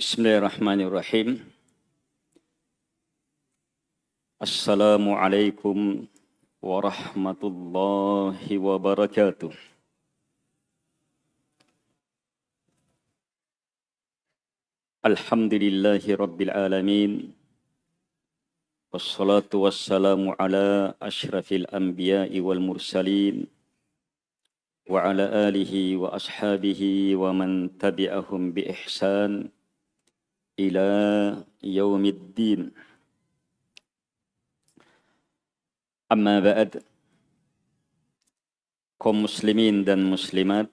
Bismillahirrahmanirrahim. Assalamualaikum warahmatullahi wabarakatuh. Alhamdulillahi rabbil alamin. Wassalatu wassalamu ala ashrafil anbiya'i wal mursalin. Wa ala alihi wa ashabihi wa man tabi'ahum bi ihsan ila yaumiddin. Amma ba'd. Kaum muslimin dan muslimat,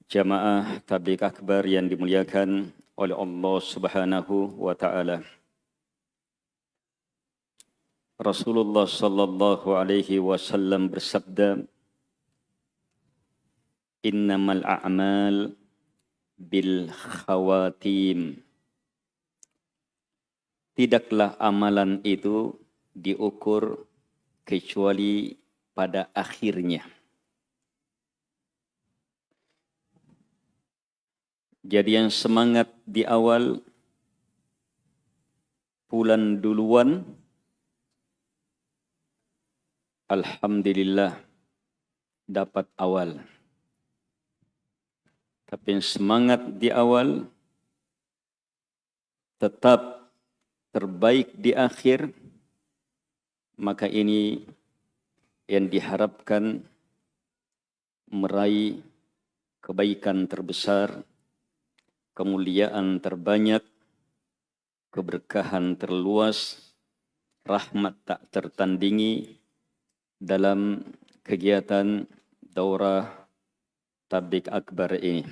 jamaah tabligh akbar yang dimuliakan oleh Allah Subhanahu wa taala. Rasulullah sallallahu alaihi wasallam bersabda, "Innamal a'mal bil khawatim." Tidaklah amalan itu diukur kecuali pada akhirnya. Jadi yang semangat di awal, bulan duluan, alhamdulillah dapat awal. Tapi yang semangat di awal tetap terbaik di akhir, maka ini yang diharapkan meraih kebaikan terbesar, kemuliaan terbanyak, keberkahan terluas, rahmat tak tertandingi dalam kegiatan daurah tabligh akbar ini.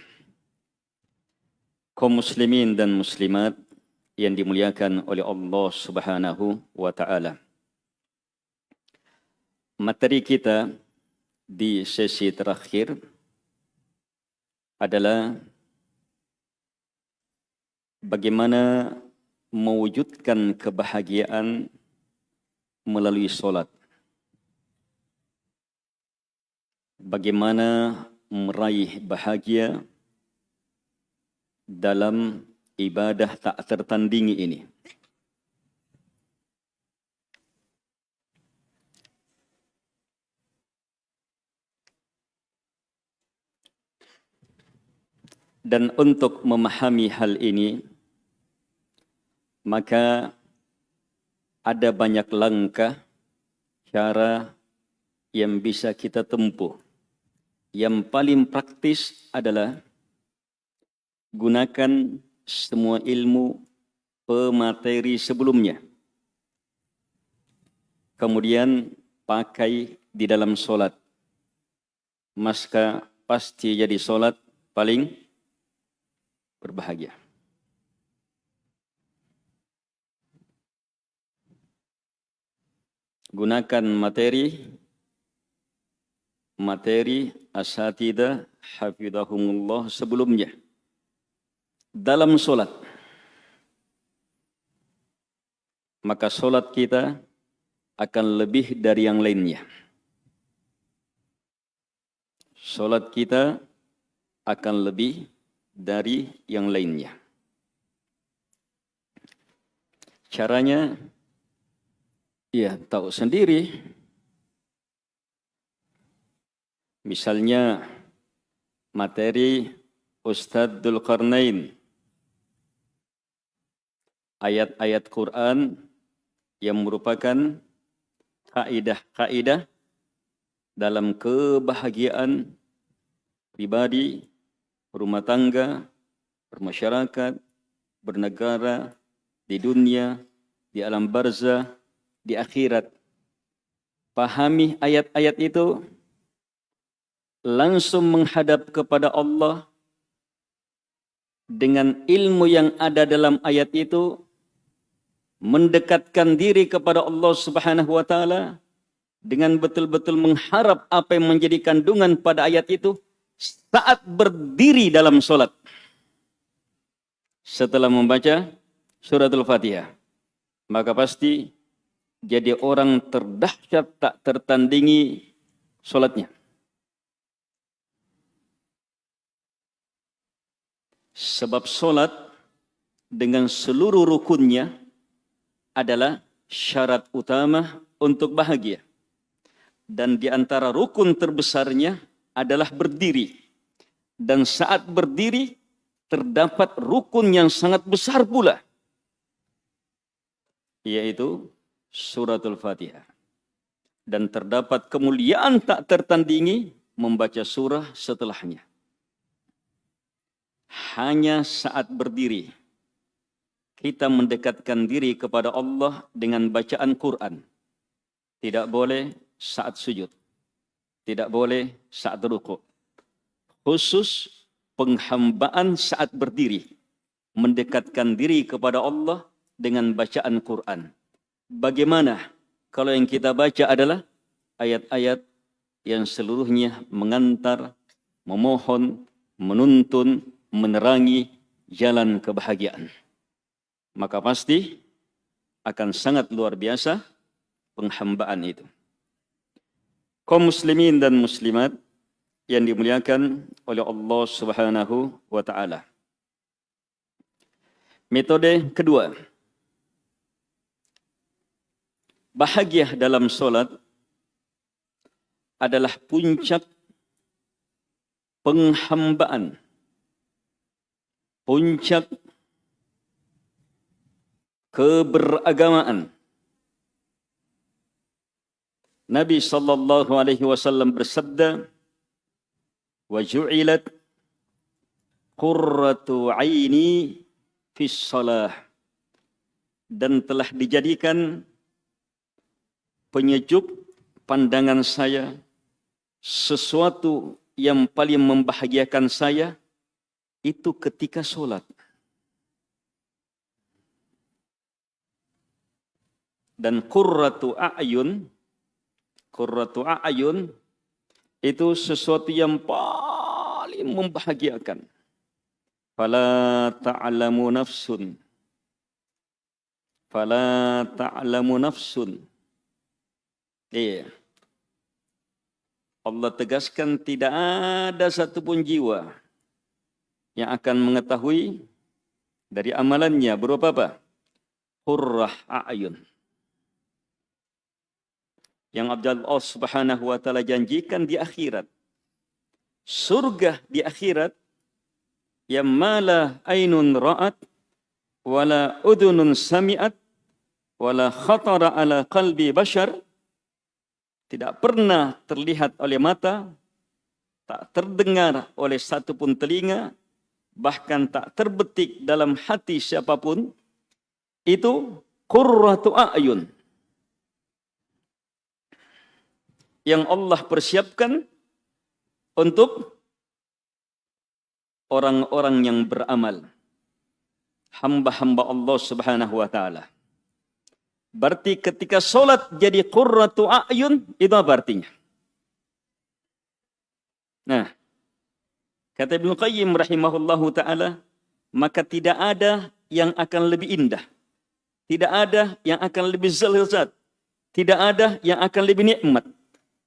Kaum muslimin dan muslimat yang dimuliakan oleh Allah Subhanahu wa taala. Materi kita di sesi terakhir adalah bagaimana mewujudkan kebahagiaan melalui salat. Bagaimana meraih bahagia dalam ibadah tak tertandingi ini. Dan untuk memahami hal ini, maka ada banyak langkah, cara yang bisa kita tempuh. Yang paling praktis adalah gunakan semua ilmu pemateri sebelumnya. Kemudian pakai di dalam solat. Maka pasti jadi solat paling berbahagia. Gunakan materi asatidah hafidhahumullah sebelumnya dalam solat. Maka solat kita akan lebih dari yang lainnya. Solat kita akan lebih dari yang lainnya. Caranya, ya tahu sendiri. Misalnya materi Ustadz Dzulqarnain, ayat-ayat Quran yang merupakan kaidah-kaidah dalam kebahagiaan pribadi, rumah tangga, bermasyarakat, bernegara, di dunia, di alam barzah, di akhirat. Pahami ayat-ayat itu, langsung menghadap kepada Allah dengan ilmu yang ada dalam ayat itu, mendekatkan diri kepada Allah Subhanahu wa taala dengan betul-betul mengharap apa yang menjadi kandungan pada ayat itu saat berdiri dalam solat. Setelah membaca suratul Fatihah, maka pasti jadi orang terdahsyat tak tertandingi solatnya. Sebab solat dengan seluruh rukunnya adalah syarat utama untuk bahagia. Dan di antara rukun terbesarnya adalah berdiri. Dan saat berdiri terdapat rukun yang sangat besar pula, yaitu suratul Fatihah. Dan terdapat kemuliaan tak tertandingi membaca surah setelahnya. Hanya saat berdiri kita mendekatkan diri kepada Allah dengan bacaan Quran. Tidak boleh saat sujud. Tidak boleh saat rukuk. Khusus penghambaan saat berdiri. Mendekatkan diri kepada Allah dengan bacaan Quran. Bagaimana kalau yang kita baca adalah ayat-ayat yang seluruhnya mengantar, memohon, menuntun, menerangi jalan kebahagiaan. Maka pasti akan sangat luar biasa penghambaan itu. Kaum muslimin dan muslimat yang dimuliakan oleh Allah Subhanahu wa taala. Metode kedua. Bahagia dalam solat adalah puncak penghambaan. Puncak keberagamaan. Nabi sallallahu alaihi wasallam bersabda, "Wa ju'ilat qurratu 'aini fis shalah." Dan telah dijadikan penyejuk pandangan saya, sesuatu yang paling membahagiakan saya itu ketika solat. Dan qurratu a'yun itu sesuatu yang paling membahagiakan. Fala ta'lamu nafsun. Iya. Allah tegaskan tidak ada satupun jiwa yang akan mengetahui dari amalannya berupa apa? Qurrah a'yun. Yang Allah Subhanahu wa taala janjikan di akhirat. Surga di akhirat yang mala ainun ra'at wala udhunun sami'at wala khatara ala qalbi bashar, tidak pernah terlihat oleh mata, tak terdengar oleh satupun telinga, bahkan tak terbetik dalam hati siapapun, itu qurratu a'yun yang Allah persiapkan untuk orang-orang yang beramal, hamba-hamba Allah Subhanahu wa taala. Berarti ketika solat jadi qurratu a'yun, itu apa artinya? Nah, kata Ibnu Qayyim rahimahullahu taala, maka tidak ada yang akan lebih indah, tidak ada yang akan lebih lezat, tidak ada yang akan lebih nikmat,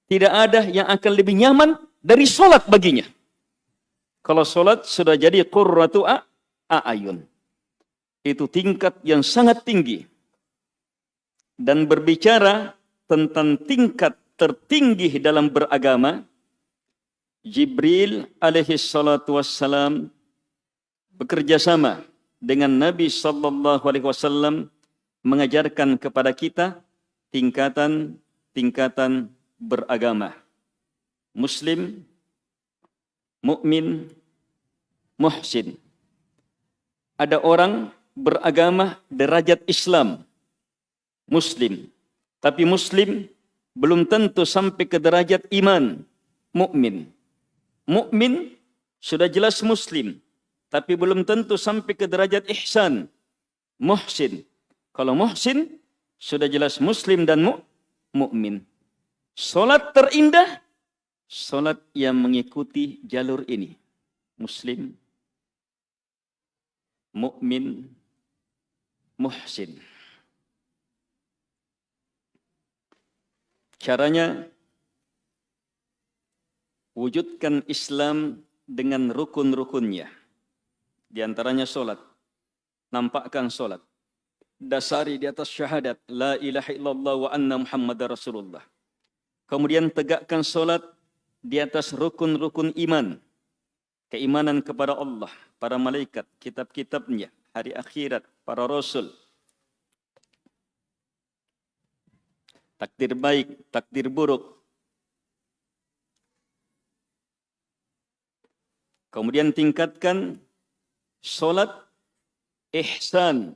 tidak ada yang akan lebih nyaman dari solat baginya. Kalau solat sudah jadi qurratu a'yun, itu tingkat yang sangat tinggi. Dan berbicara tentang tingkat tertinggi dalam beragama, Jibril alaihi salatu wassalam bekerja sama dengan Nabi sallallahu alaihi wasallam mengajarkan kepada kita tingkatan beragama. Muslim, mukmin, muhsin. Ada orang beragama derajat Islam, Muslim. Tapi Muslim belum tentu sampai ke derajat iman, mukmin. Mukmin sudah jelas Muslim, tapi belum tentu sampai ke derajat ihsan, muhsin. Kalau muhsin sudah jelas Muslim dan mukmin. Solat terindah, solat yang mengikuti jalur ini. Muslim, mukmin, muhsin. Caranya, wujudkan Islam dengan rukun-rukunnya. Di antaranya solat. Nampakkan solat. Dasari di atas syahadat. La ilaha illallah wa anna Muhammadar Rasulullah. Kemudian tegakkan solat di atas rukun-rukun iman. Keimanan kepada Allah, para malaikat, kitab-kitabnya, hari akhirat, para rasul. Takdir baik, takdir buruk. Kemudian tingkatkan solat ihsan.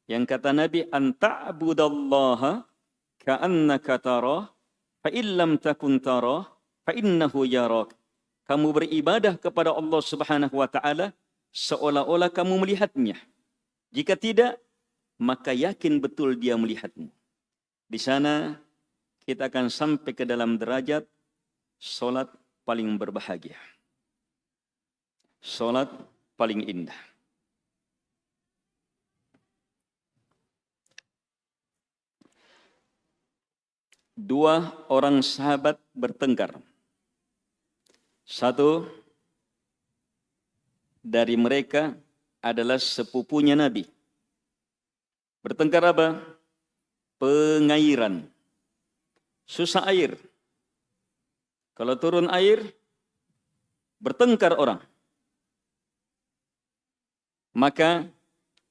Yang kata Nabi, anta'budallaha ka'annaka tarah, fa'illam takun tarah, fa'innahu yarak. Kamu beribadah kepada Allah Subhanahu wa taala seolah-olah kamu melihatnya. Jika tidak, maka yakin betul dia melihatmu. Di sana kita akan sampai ke dalam derajat solat paling berbahagia. Solat paling indah. Dua orang sahabat bertengkar. Satu dari mereka adalah sepupunya Nabi. Bertengkar apa? Pengairan. Susah air. Kalau turun air, bertengkar orang. Maka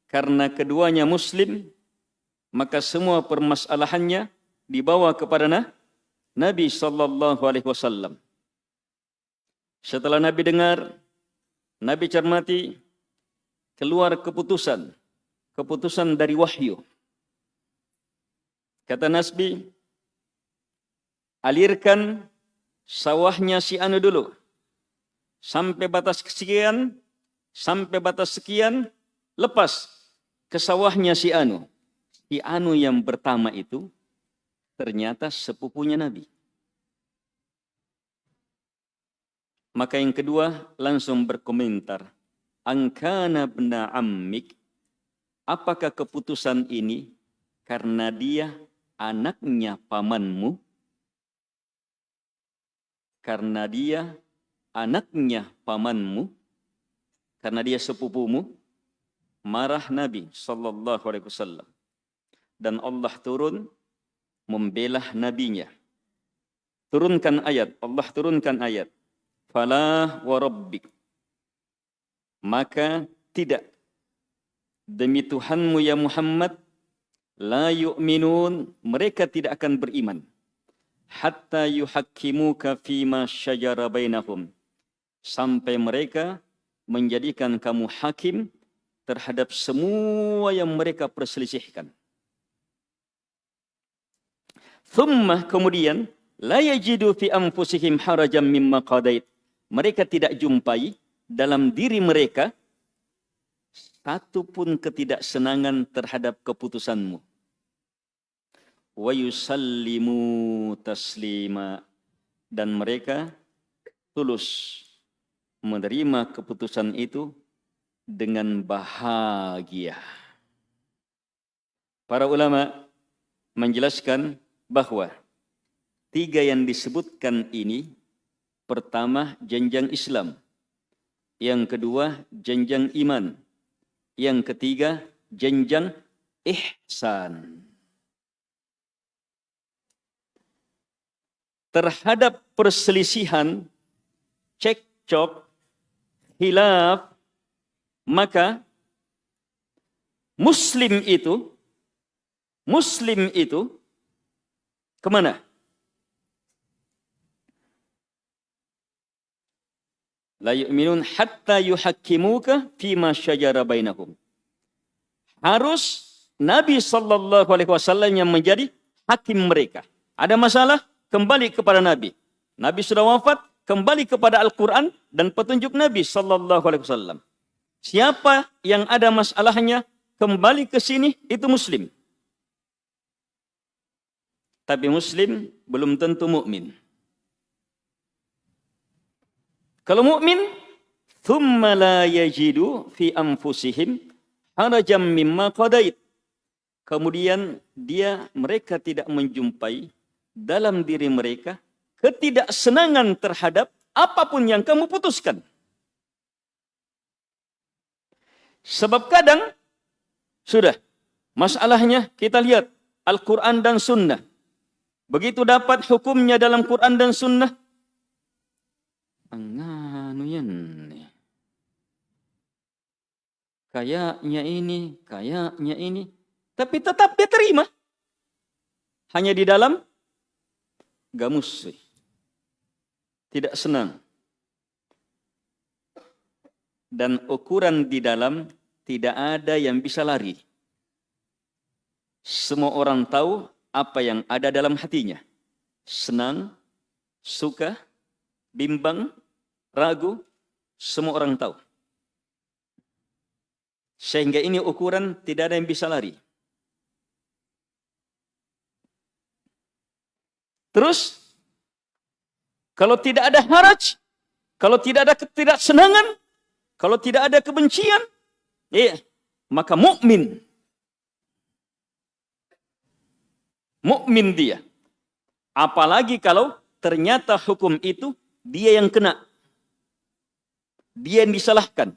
karena keduanya Muslim, maka semua permasalahannya dibawa kepada Nabi sallallahu alaihi wasallam. Setelah Nabi dengar, Nabi cermati, keluar keputusan dari wahyu. Kata Nabi, alirkan sawahnya si anu dulu. Sampai batas sekian, lepas ke sawahnya si anu. Si anu yang pertama itu ternyata sepupunya Nabi. Maka yang kedua langsung berkomentar, angkana bna ammik, apakah keputusan ini karena dia anaknya pamanmu? Karena dia anaknya pamanmu? Karena dia sepupumu? Marah Nabi sallallahu alaihi wasallam. Dan Allah turun membela nabinya. Allah turunkan ayat. Fala wa rabbik. Maka tidak. Demi Tuhanmu ya Muhammad, la yu'minun, mereka tidak akan beriman. Hatta yuhakkimuka fima syajara bainahum. Sampai mereka menjadikan kamu hakim terhadap semua yang mereka perselisihkan. Thumma, kemudian, la yajidu fi anfusihim harajan mimma qadait. Mereka tidak jumpai dalam diri mereka satupun ketidaksenangan terhadap keputusanmu. Wa yusallimu taslima. Dan mereka tulus menerima keputusan itu dengan bahagia. Para ulama menjelaskan bahwa tiga yang disebutkan ini, pertama jenjang Islam, yang kedua jenjang iman, yang ketiga jenjang ihsan. Terhadap perselisihan, cekcok, khilaf, maka Muslim itu kemana? La yu'minun hatta yuhakkimuka fima syajara bainahum. Harus Nabi sallallahu alaihi wasallam yang menjadi hakim mereka. Ada masalah, kembali kepada Nabi. Nabi sudah wafat, kembali kepada Al-Quran dan petunjuk Nabi sallallahu alaihi wasallam. Siapa yang ada masalahnya, kembali ke sini, itu Muslim. Tapi Muslim belum tentu mukmin. Kalau mukmin, thumma la yajidu fi anfusihim harajan mimma qadait. Kemudian mereka tidak menjumpai dalam diri mereka ketidaksenangan terhadap apapun yang kamu putuskan. Sebab kadang, sudah, masalahnya kita lihat Al-Quran dan Sunnah. Begitu dapat hukumnya dalam Quran dan Sunnah, nganu yan, kayaknya ini. Tapi tetap dia terima. Hanya di dalam gamus. Tidak senang. Dan ukuran di dalam tidak ada yang bisa lari. Semua orang tahu apa yang ada dalam hatinya. Senang, suka, bimbang, ragu, semua orang tahu. Sehingga ini ukuran tidak ada yang bisa lari. Terus, kalau tidak ada haraj, kalau tidak ada ketidaksenangan, kalau tidak ada kebencian, maka mukmin. Mukmin dia. Apalagi kalau ternyata hukum itu dia yang kena. Dia yang disalahkan.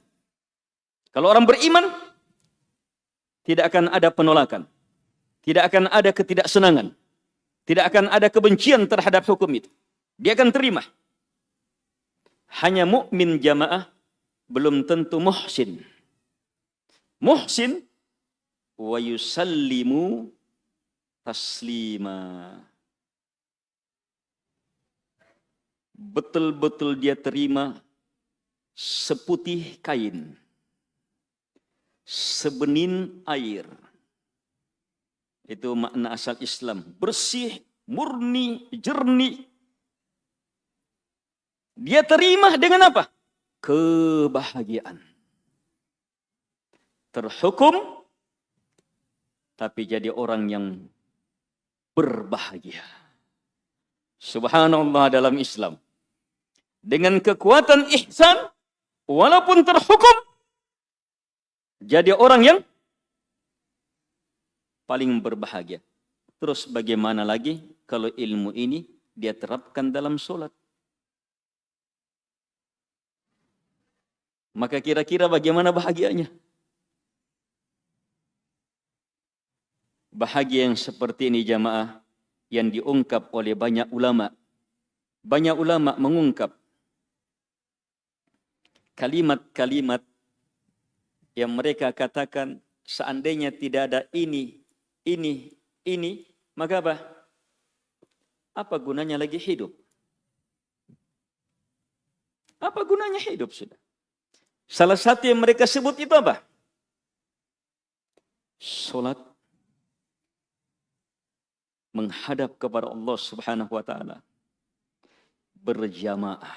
Kalau orang beriman, tidak akan ada penolakan. Tidak akan ada ketidaksenangan. Tidak akan ada kebencian terhadap hukum itu. Dia akan terima. Hanya mukmin jamaah belum tentu muhsin. Muhsin wa yusallimu taslima. Betul-betul dia terima seputih kain, sebenin air. Itu makna asal Islam. Bersih, murni, jernih. Dia terima dengan apa? Kebahagiaan. Terhukum, tapi jadi orang yang berbahagia. Subhanallah dalam Islam. Dengan kekuatan ihsan, walaupun terhukum, jadi orang yang paling berbahagia. Terus bagaimana lagi kalau ilmu ini dia terapkan dalam solat? Maka kira-kira bagaimana bahagianya? Bahagia yang seperti ini jamaah, yang diungkap oleh banyak ulama. Banyak ulama mengungkap kalimat-kalimat yang mereka katakan seandainya tidak ada ini, maka apa? Apa gunanya lagi hidup? Apa gunanya hidup sudah? Salah satu yang mereka sebut itu apa? Salat menghadap kepada Allah Subhanahu wa taala berjamaah.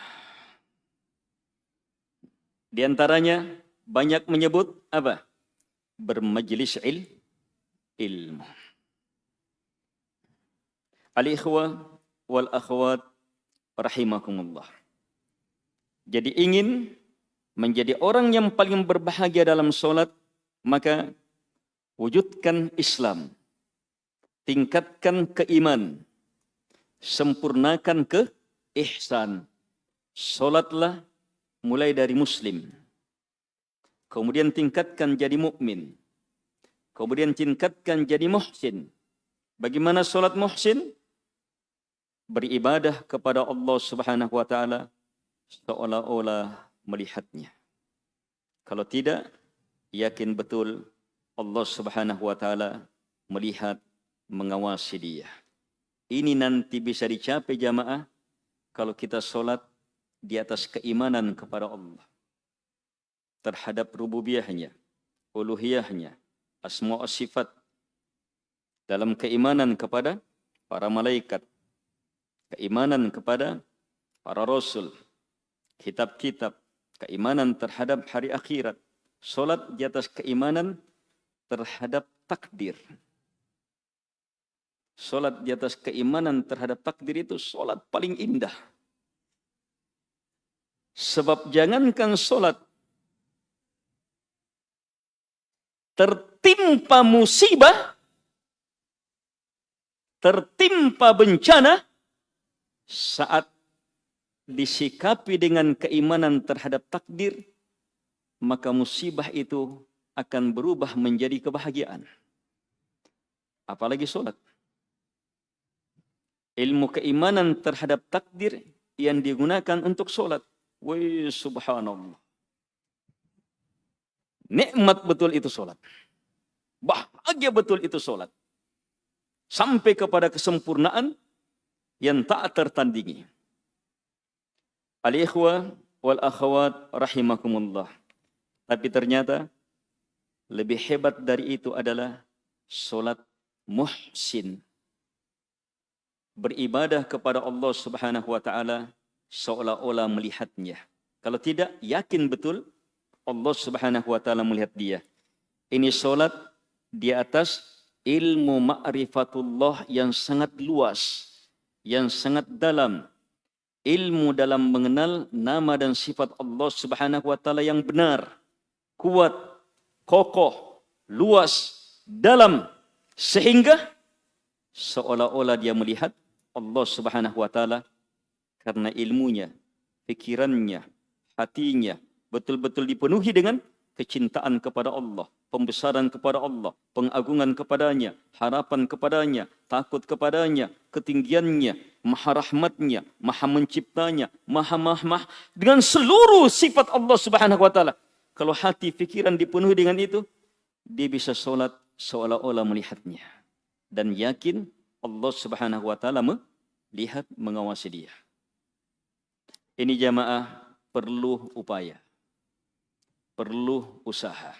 Di antaranya banyak menyebut apa? Bermajlis ilmu. Al-ikhwah wal akhwat rahimakumullah. Jadi ingin menjadi orang yang paling berbahagia dalam solat, maka wujudkan Islam. Tingkatkan keiman. Sempurnakan ihsan. Solatlah mulai dari muslim. Kemudian tingkatkan jadi mukmin. Kemudian tingkatkan jadi muhsin. Bagaimana solat muhsin? Beribadah kepada Allah Subhanahu wa taala seolah-olah melihatnya. Kalau tidak, yakin betul Allah Subhanahu wa taala melihat, mengawasi dia. Ini nanti bisa dicapai jamaah kalau kita solat di atas keimanan kepada Allah. Terhadap rububiyahnya, uluhiyahnya, asma wa sifat. Dalam keimanan kepada para malaikat. Keimanan kepada para rasul. Kitab-kitab. Keimanan terhadap hari akhirat. Solat di atas keimanan terhadap takdir. Solat di atas keimanan terhadap takdir itu solat paling indah. Sebab jangankan solat, tertimpa musibah, tertimpa bencana, saat disikapi dengan keimanan terhadap takdir, maka musibah itu akan berubah menjadi kebahagiaan. Apalagi solat. Ilmu keimanan terhadap takdir yang digunakan untuk solat. Wih, subhanallah. Nikmat betul itu solat. Bahagia betul itu solat. Sampai kepada kesempurnaan yang tak tertandingi. Al-ikhwah wal akhwat rahimakumullah. Tapi ternyata lebih hebat dari itu adalah solat muhsin. Beribadah kepada Allah Subhanahu wa taala seolah-olah melihatnya. Kalau tidak, yakin betul Allah Subhanahu wa taala melihat dia. Ini solat di atas ilmu ma'rifatullah yang sangat luas, yang sangat dalam. Ilmu dalam mengenal nama dan sifat Allah Subhanahu wa taala yang benar, kuat, kokoh, luas, dalam, sehingga seolah-olah dia melihat Allah Subhanahu wa taala karena ilmunya, pikirannya, hatinya betul-betul dipenuhi dengan kecintaan kepada Allah, pembesaran kepada Allah, pengagungan kepadanya, harapan kepadanya, takut kepadanya, ketinggiannya, maha rahmatnya, maha menciptanya, maha dengan seluruh sifat Allah Subhanahu wa taala. Kalau hati, pikiran dipenuhi dengan itu, dia bisa solat seolah-olah melihatnya dan yakin Allah Subhanahu wa taala melihat, mengawasi dia. Ini jamaah perlu upaya, perlu usaha.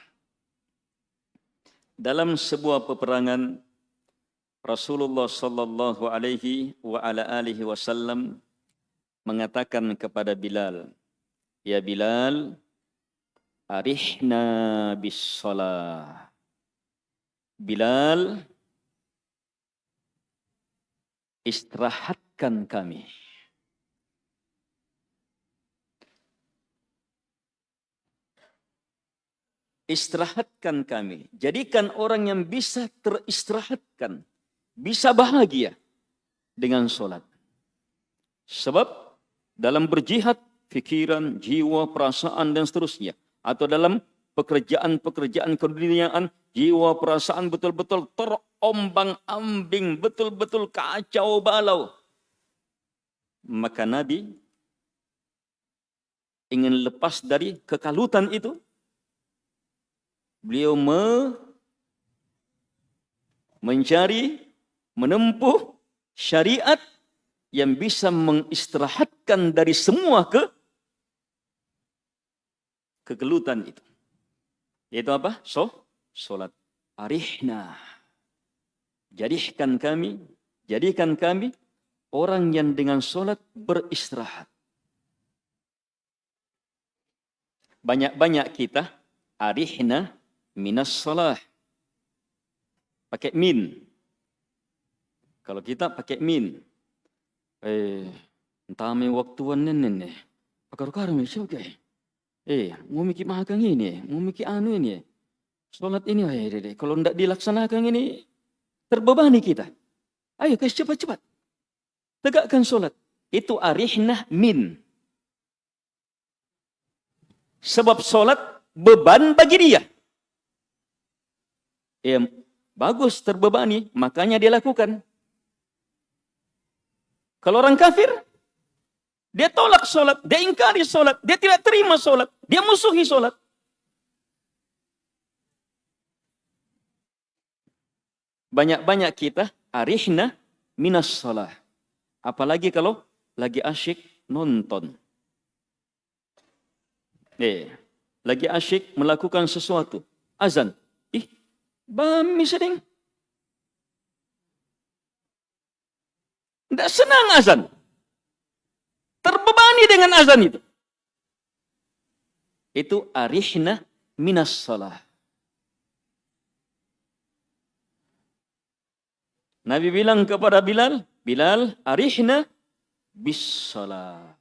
Dalam sebuah peperangan, Rasulullah sallallahu alaihi wa ala alihi wasallam mengatakan kepada Bilal, "Ya Bilal, arihna bis shalah." Bilal, istirahatkan kami. Istirahatkan kami. Jadikan orang yang bisa teristirahatkan, bisa bahagia dengan solat. Sebab dalam berjihad, fikiran, jiwa, perasaan dan seterusnya, atau dalam pekerjaan-pekerjaan keduniaan, jiwa, perasaan betul-betul terombang-ambing, betul-betul kacau balau. Maka Nabi ingin lepas dari kekalutan itu. Beliau mencari, menempuh syariat yang bisa mengistirahatkan dari semua kegelutan itu. Yaitu apa? Solat. Arihna. Jadikan kami orang yang dengan solat beristirahat. Banyak-banyak kita arihna minas salah. Pakai min. Kalau kita pakai min. Entah me waktuan nene. Pakar-pakar me siapa? Mau mikir makan ini, mau mikir anu ini. Solat ini, kalau tidak dilaksanakan ini, terbebani kita. Ayo guys, cepat-cepat. Tegakkan solat. Itu arihna min. Sebab solat beban bagi dia. Bagus terbebani, makanya dia lakukan. Kalau orang kafir, dia tolak solat, dia ingkari solat, dia tidak terima solat, dia musuhi solat. Banyak-banyak kita arihna minas salah. Apalagi kalau lagi asyik nonton. Lagi asyik melakukan sesuatu. Azan. Bami sedeng. Tidak senang azan. Terbebani dengan azan itu. Itu arihna minas salah. Nabi bilang kepada Bilal, Bilal arihna bis salah.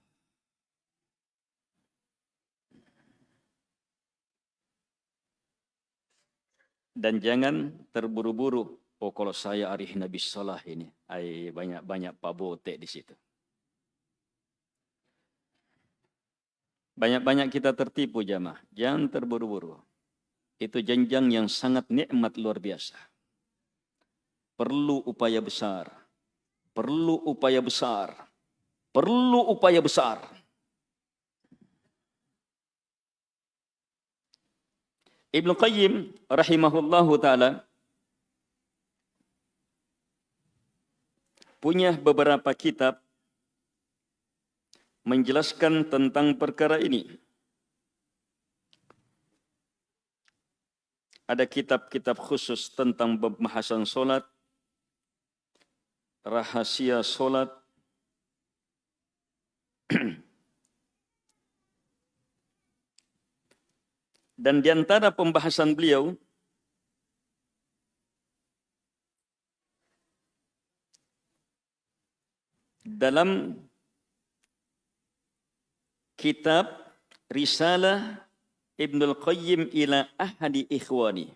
Dan jangan terburu-buru. Oh, kalau saya arihna bis salah ini, banyak-banyak pabote di situ. Banyak-banyak kita tertipu jamaah. Jangan terburu-buru. itu jenjang yang sangat nikmat luar biasa. Perlu upaya besar. Perlu upaya besar. Perlu upaya besar. Ibnu Qayyim rahimahullahu ta'ala punya beberapa kitab menjelaskan tentang perkara ini. Ada kitab-kitab khusus tentang pembahasan solat, rahasia solat, dan di antara pembahasan beliau dalam kitab Risalah Ibnul Qayyim ila ahadi ikhwani.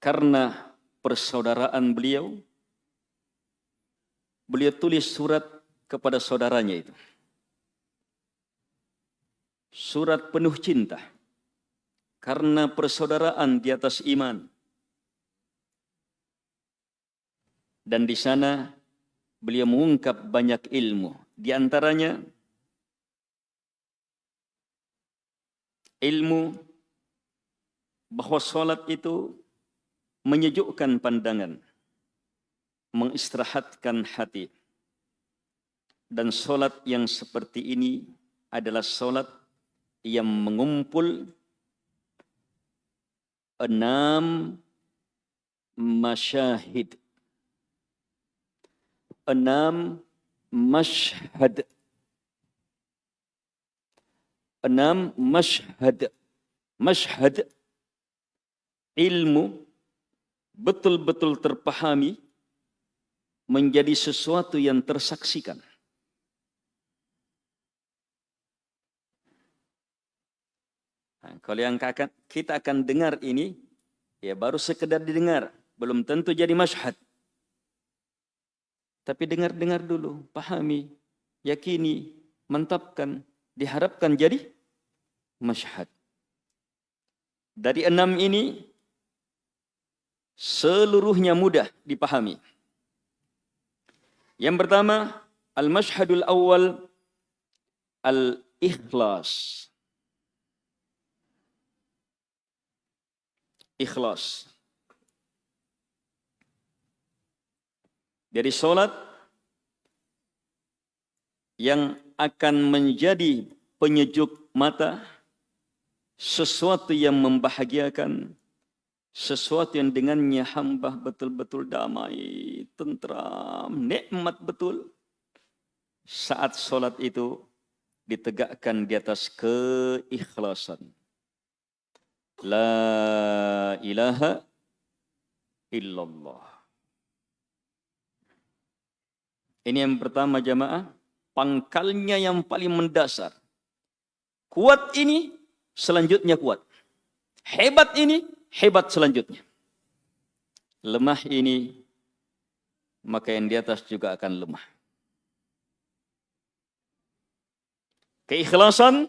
Karena persaudaraan beliau tulis surat kepada saudaranya itu. Surat penuh cinta. Karena persaudaraan di atas iman. Dan di sana beliau mengungkap banyak ilmu. Di antaranya ilmu bahwa salat itu menyejukkan pandangan, mengistirahatkan hati. Dan salat yang seperti ini adalah salat yang mengumpul 6 masyahid. 6 masyhad. 6 masyhad. Masyhad ilmu betul-betul terpahami menjadi sesuatu yang tersaksikan. Nah, kalau yang kita akan dengar ini, ya baru sekedar didengar, belum tentu jadi masyhad. Tapi dengar-dengar dulu, pahami, yakini, mantapkan, diharapkan jadi masyhad. Dari 6 ini, seluruhnya mudah dipahami. Yang pertama, al-masyhadul awal, al-ikhlas. Ikhlas. Dari solat yang akan menjadi penyejuk mata, sesuatu yang membahagiakan, sesuatu yang dengannya hamba betul-betul damai, tentram, nikmat betul. Saat solat itu ditegakkan di atas keikhlasan. La ilaha illallah. Ini yang pertama jamaah, pangkalnya yang paling mendasar. Kuat ini, selanjutnya kuat. Hebat ini, hebat selanjutnya. Lemah ini, maka yang di atas juga akan lemah. Keikhlasan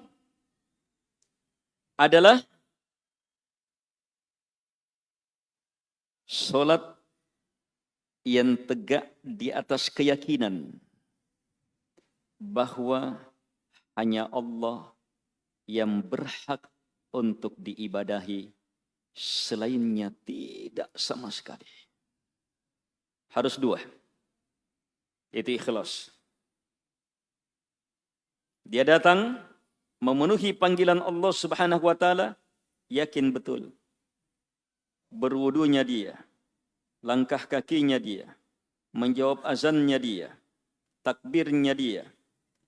adalah solat yang tegak di atas keyakinan bahwa hanya Allah yang berhak untuk diibadahi, selainnya tidak sama sekali. Harus 2. Itu ikhlas. Dia datang memenuhi panggilan Allah Subhanahu wa taala, yakin betul. Berwudunya dia, langkah kakinya dia, menjawab azannya dia, takbirnya dia,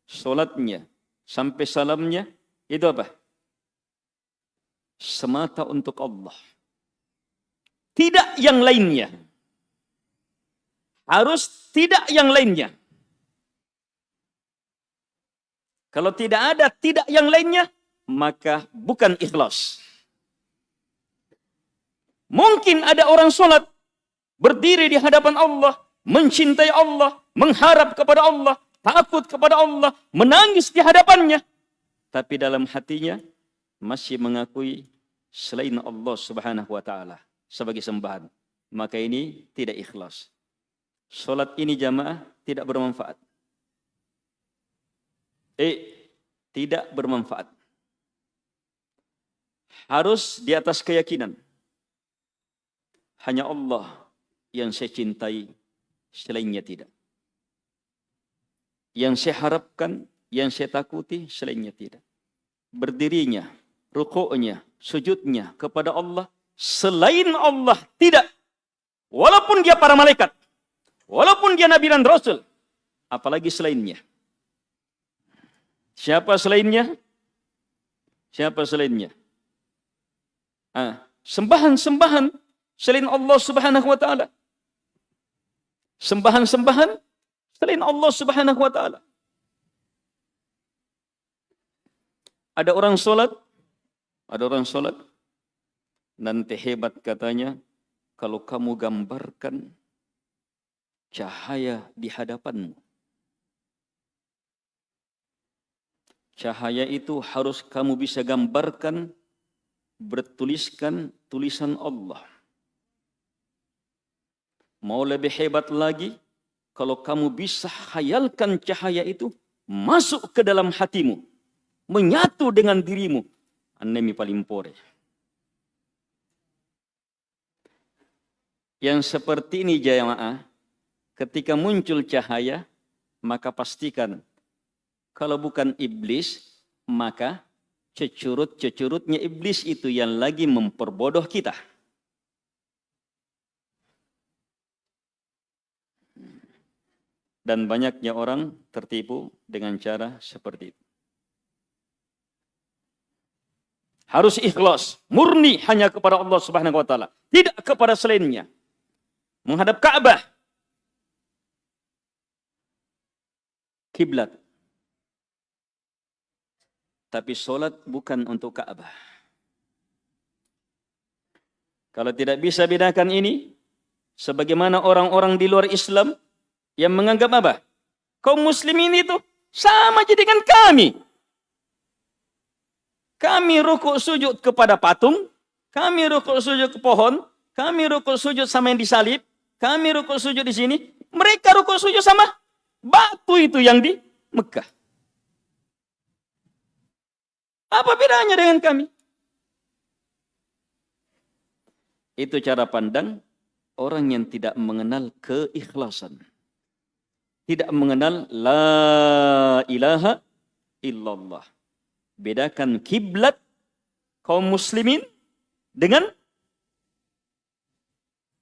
solatnya, sampai salamnya, itu apa? Semata untuk Allah. Tidak yang lainnya. Harus tidak yang lainnya. Kalau tidak ada tidak yang lainnya, maka bukan ikhlas. Mungkin ada orang sholat, berdiri di hadapan Allah, mencintai Allah, mengharap kepada Allah, takut kepada Allah, menangis di hadapannya. tapi dalam hatinya masih mengakui selain Allah Subhanahu wa taala sebagai sembahan, maka ini tidak ikhlas. Salat ini jamaah tidak bermanfaat. Tidak bermanfaat. Harus di atas keyakinan. Hanya Allah yang saya cintai, selainnya tidak. Yang saya harapkan, yang saya takuti, selainnya tidak. Berdirinya, rukuknya, sujudnya kepada Allah, selain Allah tidak. Walaupun dia para malaikat, walaupun dia nabi dan rasul, apalagi selainnya. Siapa selainnya? Siapa selainnya? Sembahan-sembahan selain Allah Subhanahu wa taala. Sembahan-sembahan selain Allah Subhanahu wa taala. Ada orang salat, nanti hebat katanya, kalau kamu gambarkan cahaya di hadapanmu. Cahaya itu harus kamu bisa gambarkan, bertuliskan tulisan Allah. Mau lebih hebat lagi, kalau kamu bisa khayalkan cahaya itu masuk ke dalam hatimu, menyatu dengan dirimu. Anemi paling pore. Yang seperti ini jamaah, ketika muncul cahaya, maka pastikan kalau bukan iblis, maka cecurut-cecurutnya iblis itu yang lagi memperbodoh kita. Dan banyaknya orang tertipu dengan cara seperti itu. Harus ikhlas, murni hanya kepada Allah Subhanahu wa taala, tidak kepada selainnya. Menghadap Ka'bah, kiblat. Tapi solat bukan untuk Ka'bah. Kalau tidak bisa bedakan ini, sebagaimana orang-orang di luar Islam yang menganggap apa? Kaum muslimin itu sama aja dengan kami. Kami rukuk sujud kepada patung, kami rukuk sujud ke pohon, kami rukuk sujud sama yang disalib, kami rukuk sujud di sini, mereka rukuk sujud sama batu itu yang di Mekah. Apa bedanya dengan kami? Itu cara pandang orang yang tidak mengenal keikhlasan. Tidak mengenal la ilaha illallah. Bedakan kiblat kaum muslimin dengan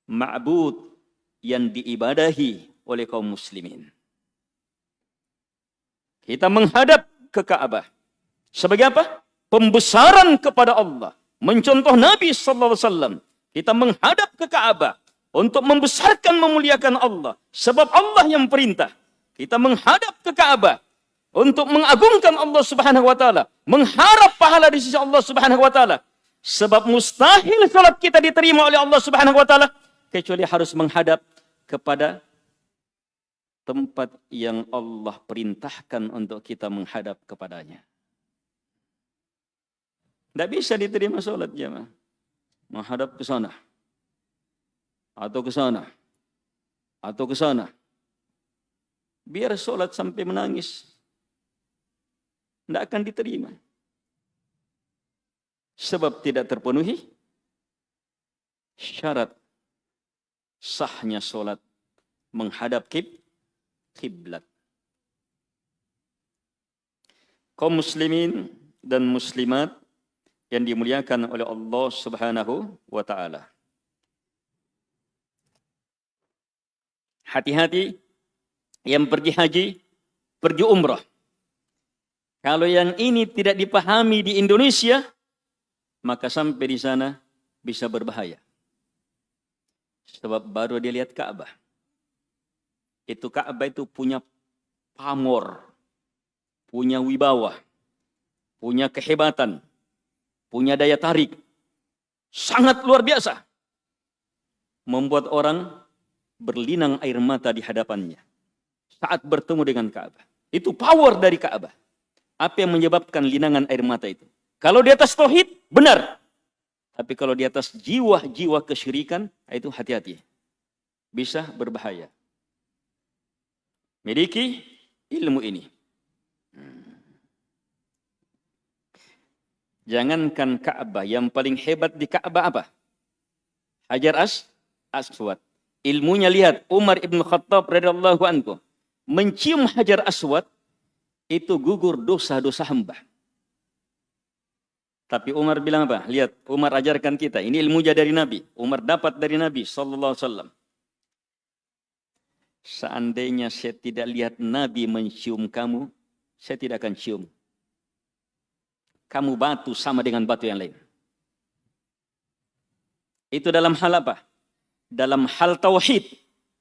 ma'bud yang diibadahi oleh kaum muslimin. Kita menghadap ke Ka'bah. Sebagai apa? Pembesaran kepada Allah. Mencontoh Nabi SAW. Kita menghadap ke Ka'bah untuk membesarkan, memuliakan Allah. Sebab Allah yang perintah. Kita menghadap ke Ka'bah untuk mengagungkan Allah Subhanahu wa taala, mengharap pahala di sisi Allah Subhanahu wa taala. Sebab mustahil salat kita diterima oleh Allah Subhanahu wa taala kecuali harus menghadap kepada tempat yang Allah perintahkan untuk kita menghadap kepadanya. Tidak bisa diterima salat jemaah menghadap ke sana atau ke sana atau ke sana. Biar salat sampai menangis, tidak akan diterima. Sebab tidak terpenuhi syarat sahnya salat menghadap kiblat. Kaum muslimin dan muslimat yang dimuliakan oleh Allah Subhanahu wa taala. Hati-hati yang pergi haji, pergi umrah. Kalau yang ini tidak dipahami di Indonesia, maka sampai di sana bisa berbahaya. Sebab baru dia lihat Ka'bah. Itu Ka'bah itu punya pamor, punya wibawa, punya kehebatan, punya daya tarik. Sangat luar biasa. Membuat orang berlinang air mata di hadapannya saat bertemu dengan Ka'bah. Itu power dari Ka'bah. Apa yang menyebabkan linangan air mata itu? Kalau di atas tauhid, benar. Tapi kalau di atas jiwa-jiwa kesyirikan, itu hati-hati. Bisa berbahaya. Miliki ilmu ini. Jangankan Ka'bah, yang paling hebat di Ka'bah apa? Hajar Aswad. Ilmunya lihat, Umar ibn Khattab radhiyallahu anhu mencium Hajar Aswad, itu gugur dosa-dosa hamba. Tapi Umar bilang apa? Lihat, Umar ajarkan kita. Ini ilmunya dari Nabi. Umar dapat dari Nabi sallallahu alaihi wasallam. Seandainya saya tidak lihat Nabi mencium kamu, saya tidak akan cium. Kamu batu sama dengan batu yang lain. Itu dalam hal apa? Dalam hal tauhid,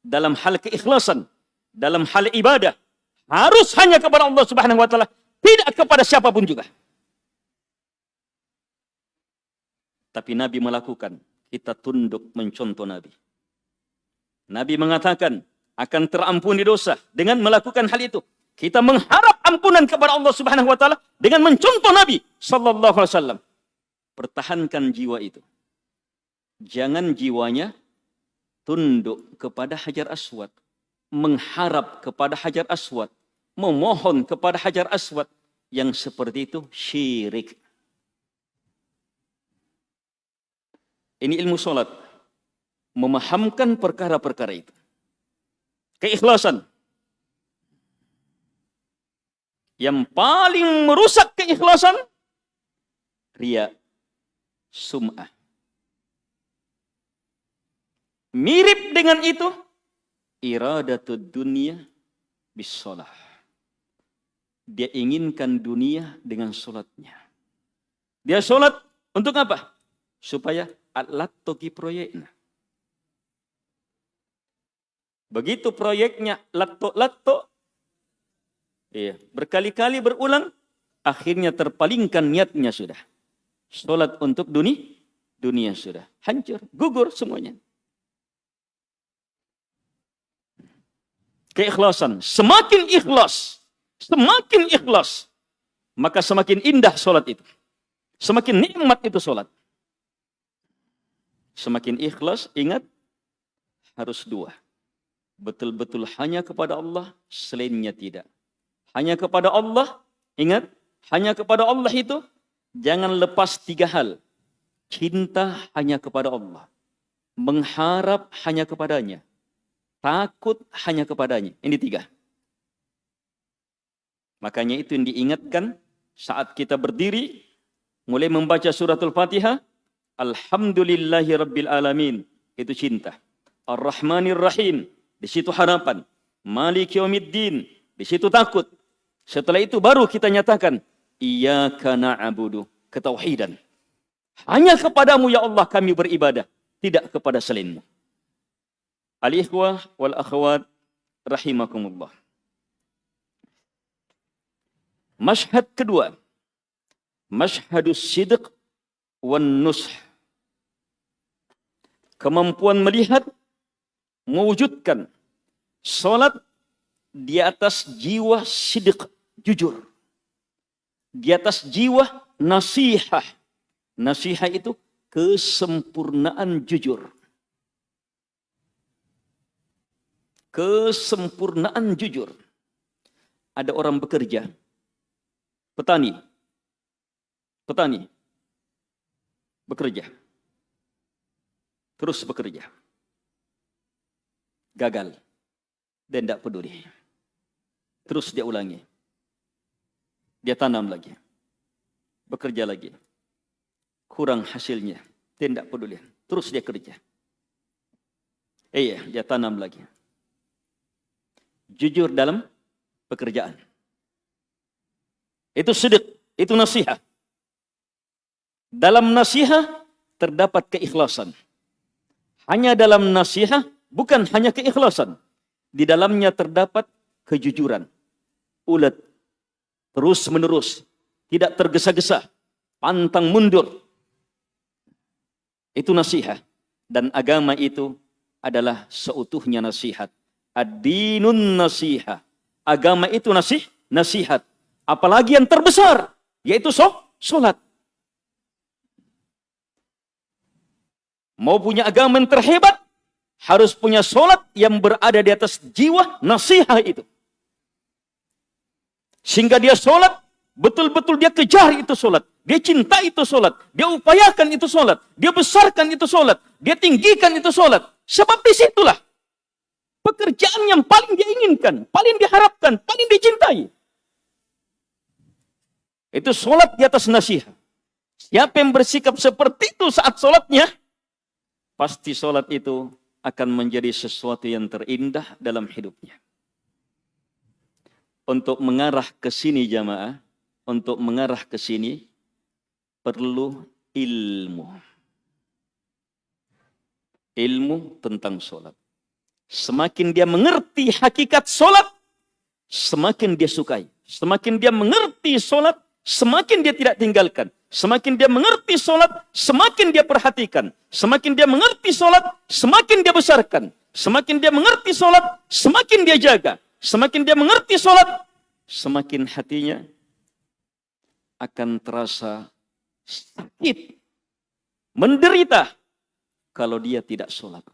dalam hal keikhlasan, dalam hal ibadah. Harus hanya kepada Allah Subhanahu wa taala, tidak kepada siapapun juga. Tapi Nabi melakukan, kita tunduk mencontoh Nabi. Nabi mengatakan akan terampuni dosa dengan melakukan hal itu. Kita mengharap ampunan kepada Allah Subhanahu wa taala dengan mencontoh Nabi sallallahu alaihi wasallam. Pertahankan jiwa itu. Jangan jiwanya tunduk kepada Hajar Aswad, mengharap kepada Hajar Aswad, memohon kepada Hajar Aswad. Yang seperti itu syirik. Ini ilmu sholat. Memahamkan perkara-perkara itu. Keikhlasan. Yang paling merusak keikhlasan, riya, sum'ah. Mirip dengan itu, iradatud dunia bis sholah. Dia inginkan dunia dengan sholatnya. Dia sholat untuk apa? Supaya alat toki proyeknya. Begitu proyeknya latto, iya, berkali-kali berulang, akhirnya terpalingkan niatnya sudah. Sholat untuk dunia sudah. Hancur, gugur semuanya. Keikhlasan. Semakin ikhlas, maka semakin indah sholat itu. Semakin nikmat itu sholat. Semakin ikhlas, ingat, harus dua. Betul-betul hanya kepada Allah, selainnya tidak. Hanya kepada Allah, ingat, hanya kepada Allah itu, jangan lepas tiga hal. Cinta hanya kepada Allah. Mengharap hanya kepadanya. Takut hanya kepadanya. Ini tiga. Makanya itu yang diingatkan saat kita berdiri, mulai membaca suratul Fatihah, Alhamdulillahi Rabbil Alamin. Itu cinta. Ar-Rahmanir Rahim. Di situ harapan. Maliki Yaumiddin. Di situ takut. Setelah itu baru kita nyatakan, Iyyaka na'budu. Ketauhidan. Hanya kepadamu ya Allah kami beribadah. Tidak kepada selainmu. Al-ikhwah wal akhwat rahimakumullah. Masyhad kedua. Masyhadus sidq wan nush. Kemampuan melihat, mewujudkan salat di atas jiwa sidq, jujur. Di atas jiwa nasihah. Nasihah itu kesempurnaan jujur. Kesempurnaan jujur. Ada orang bekerja, petani, bekerja, terus bekerja, gagal, dan tidak peduli. Terus dia ulangi, dia tanam lagi, bekerja lagi, kurang hasilnya, dia tidak peduli. Terus dia kerja, dia tanam lagi. Jujur dalam pekerjaan. Itu sidq, itu nasihat. Dalam nasihat terdapat keikhlasan. Hanya dalam nasihat bukan hanya keikhlasan. Di dalamnya terdapat kejujuran. Ulet, terus menerus, tidak tergesa-gesa, pantang mundur. Itu nasihat. Dan agama itu adalah seutuhnya nasihat. Ad-dinun nasihat. Agama itu nasihat. Apalagi yang terbesar, yaitu sholat. Mau punya agama yang terhebat, harus punya sholat yang berada di atas jiwa nasihat itu. Sehingga dia sholat, betul-betul dia kejar itu sholat. Dia cinta itu sholat. Dia upayakan itu sholat. Dia besarkan itu sholat. Dia tinggikan itu sholat. Sebab disitulah pekerjaan yang paling dia inginkan, paling diharapkan, paling dicintai. Itu sholat di atas nasihat. Siapa yang bersikap seperti itu saat sholatnya, pasti sholat itu akan menjadi sesuatu yang terindah dalam hidupnya. Untuk mengarah ke sini jamaah, untuk mengarah ke sini perlu ilmu. Ilmu tentang sholat. Semakin dia mengerti hakikat sholat, semakin dia sukai. Semakin dia mengerti sholat, semakin dia tidak tinggalkan. Semakin dia mengerti sholat, semakin dia perhatikan. Semakin dia mengerti sholat, semakin dia besarkan. Semakin dia mengerti sholat, semakin dia jaga. Semakin dia mengerti sholat, semakin hatinya akan terasa sakit, menderita kalau dia tidak sholat.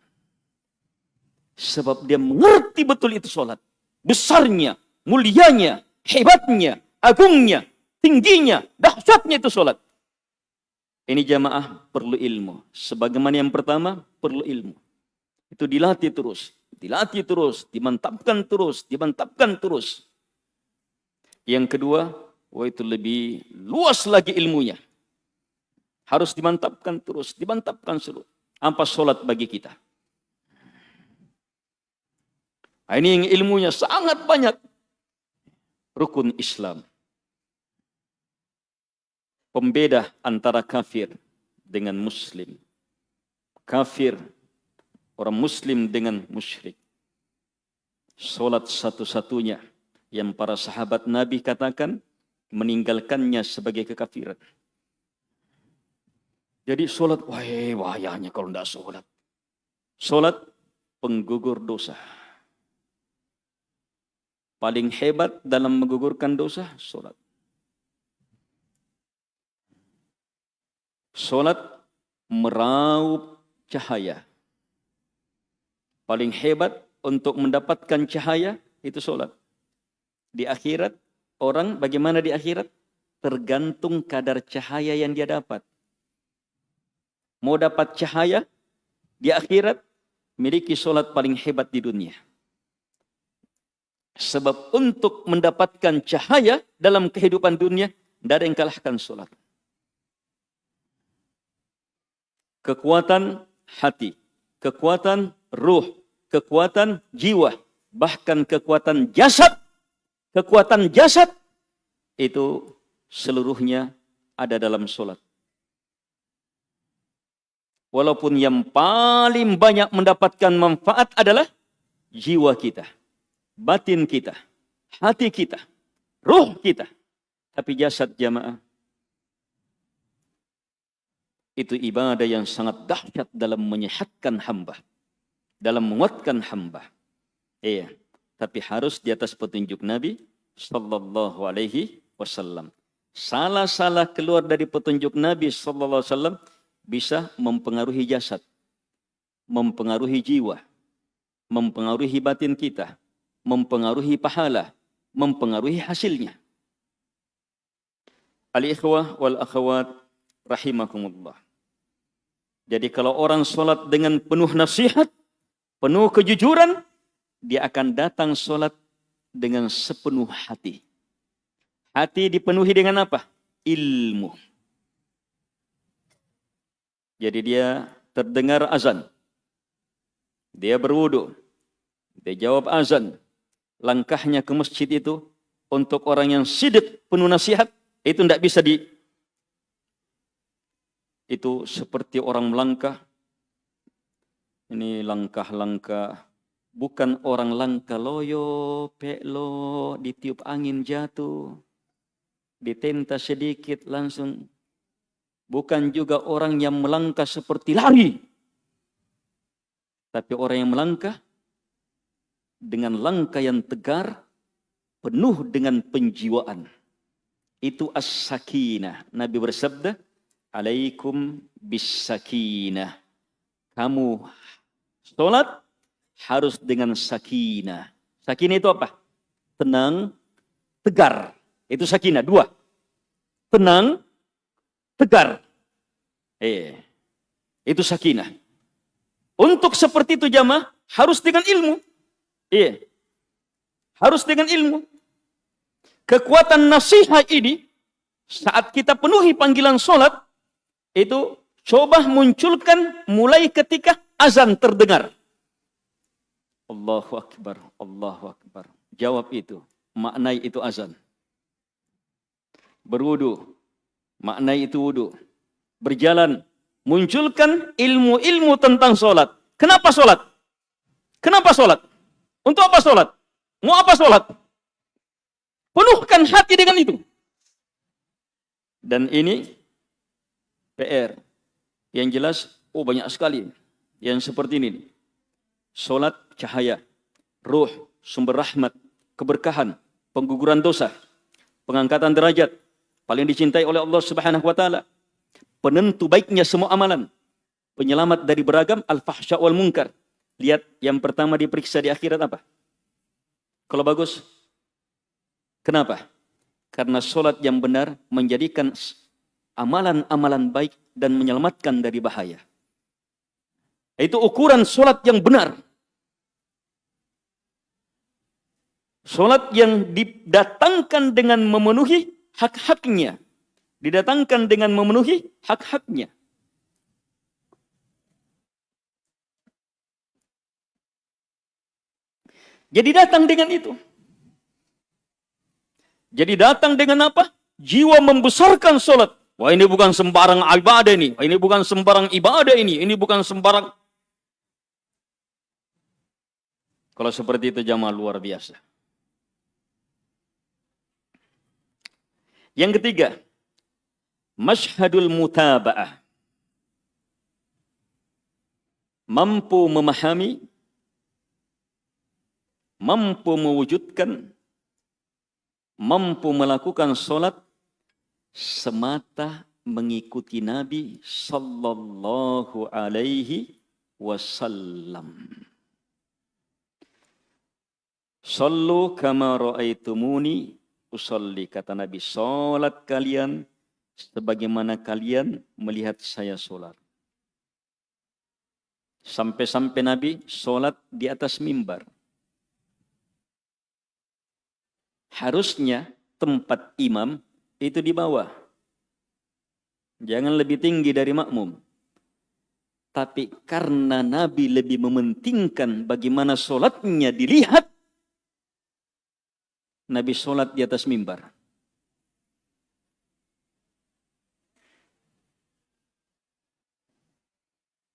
Sebab dia mengerti betul itu sholat. Besarnya, mulianya, hebatnya, agungnya, tingginya, dahsyatnya itu sholat. Ini jamaah perlu ilmu. Sebagaimana yang pertama, perlu ilmu. Itu dilatih terus, dimantapkan terus. Yang kedua, itu lebih luas lagi ilmunya. Harus dimantapkan terus, seluruh. Apa sholat bagi kita? Ini yang ilmunya sangat banyak. Rukun Islam. Pembeda antara kafir dengan muslim. Kafir, orang muslim dengan musyrik. Salat satu-satunya yang para sahabat Nabi katakan meninggalkannya sebagai kekafiran. Jadi salat, wahayanya kalau tidak salat. Salat penggugur dosa. Paling hebat dalam menggugurkan dosa, salat. Salat meraup cahaya. Paling hebat untuk mendapatkan cahaya itu salat. Di akhirat, orang bagaimana di akhirat? Tergantung kadar cahaya yang dia dapat. Mau dapat cahaya di akhirat, miliki salat paling hebat di dunia. Sebab untuk mendapatkan cahaya dalam kehidupan dunia, tidak ada yang kalahkan salat. Kekuatan hati, kekuatan ruh, kekuatan jiwa, bahkan kekuatan jasad. Kekuatan jasad itu seluruhnya ada dalam salat. Walaupun yang paling banyak mendapatkan manfaat adalah jiwa kita, batin kita, hati kita, ruh kita. Tapi jasad jamaah, itu ibadah yang sangat dahsyat dalam menyehatkan hamba, dalam menguatkan hamba. Iya, tapi harus di atas petunjuk Nabi sallallahu alaihi wasallam. Salah-salah keluar dari petunjuk Nabi sallallahu alaihi wasallam bisa mempengaruhi jasad, mempengaruhi jiwa, mempengaruhi batin kita, mempengaruhi pahala, mempengaruhi hasilnya. Al-ikhwah wal akhwat rahimakumullah. Jadi kalau orang sholat dengan penuh nasihat, penuh kejujuran, dia akan datang sholat dengan sepenuh hati. Hati dipenuhi dengan apa? Ilmu. Jadi dia terdengar azan. Dia berwudu. Dia jawab azan. Langkahnya ke masjid itu untuk orang yang sidik penuh nasihat, itu tidak bisa itu seperti orang melangkah. Ini langkah-langkah, bukan orang langkah loyo, peklo, ditiup angin jatuh, ditenta sedikit langsung. Bukan juga orang yang melangkah seperti lari. Tapi orang yang melangkah dengan langkah yang tegar, penuh dengan penjiwaan. itu as-sakinah. Nabi bersabda, alaikum bis-sakinah. Kamu sholat harus dengan sakinah. Sakinah itu apa? Tenang, tegar. Itu sakinah. 2. Tenang, tegar. Itu sakinah. Untuk seperti itu jamaah, harus dengan ilmu. Harus dengan ilmu. Kekuatan nasihat ini, saat kita penuhi panggilan sholat, itu coba munculkan mulai ketika azan terdengar. Allahu Akbar, Allahu Akbar. Jawab itu, maknai itu azan. Berwudu, maknai itu wudu. Berjalan, munculkan ilmu-ilmu tentang sholat. Kenapa sholat? Kenapa sholat? Untuk apa sholat? Mau apa sholat? Penuhkan hati dengan itu. Dan ini PR. Yang jelas, banyak sekali yang seperti ini. Sholat cahaya, ruh, sumber rahmat, keberkahan, pengguguran dosa, pengangkatan derajat, paling dicintai oleh Allah Subhanahu wa taala, penentu baiknya semua amalan, penyelamat dari beragam al-fahsya wal munkar. Lihat yang pertama diperiksa di akhirat apa? Kalau bagus. Kenapa? Karena sholat yang benar menjadikan amalan-amalan baik dan menyelamatkan dari bahaya. Itu ukuran sholat yang benar. Sholat yang didatangkan dengan memenuhi hak-haknya. Didatangkan dengan memenuhi hak-haknya. Jadi datang dengan itu. Jadi datang dengan apa? Jiwa membesarkan sholat. Wah, ini bukan sembarang ibadah ini. Ini bukan sembarang ibadah ini. Ini bukan sembarang. Kalau seperti itu jamaah luar biasa. Yang ketiga, masyhadul mutaba'ah. Mampu memahami, mampu mewujudkan, mampu melakukan sholat semata mengikuti Nabi sallallahu alaihi wasallam. Sallu kama ra'aitumuni usolli, kata Nabi, sholat kalian sebagaimana kalian melihat saya sholat. Sampai-sampai Nabi sholat di atas mimbar. Harusnya tempat imam itu di bawah. Jangan lebih tinggi dari makmum. Tapi karena Nabi lebih mementingkan bagaimana sholatnya dilihat, Nabi sholat di atas mimbar.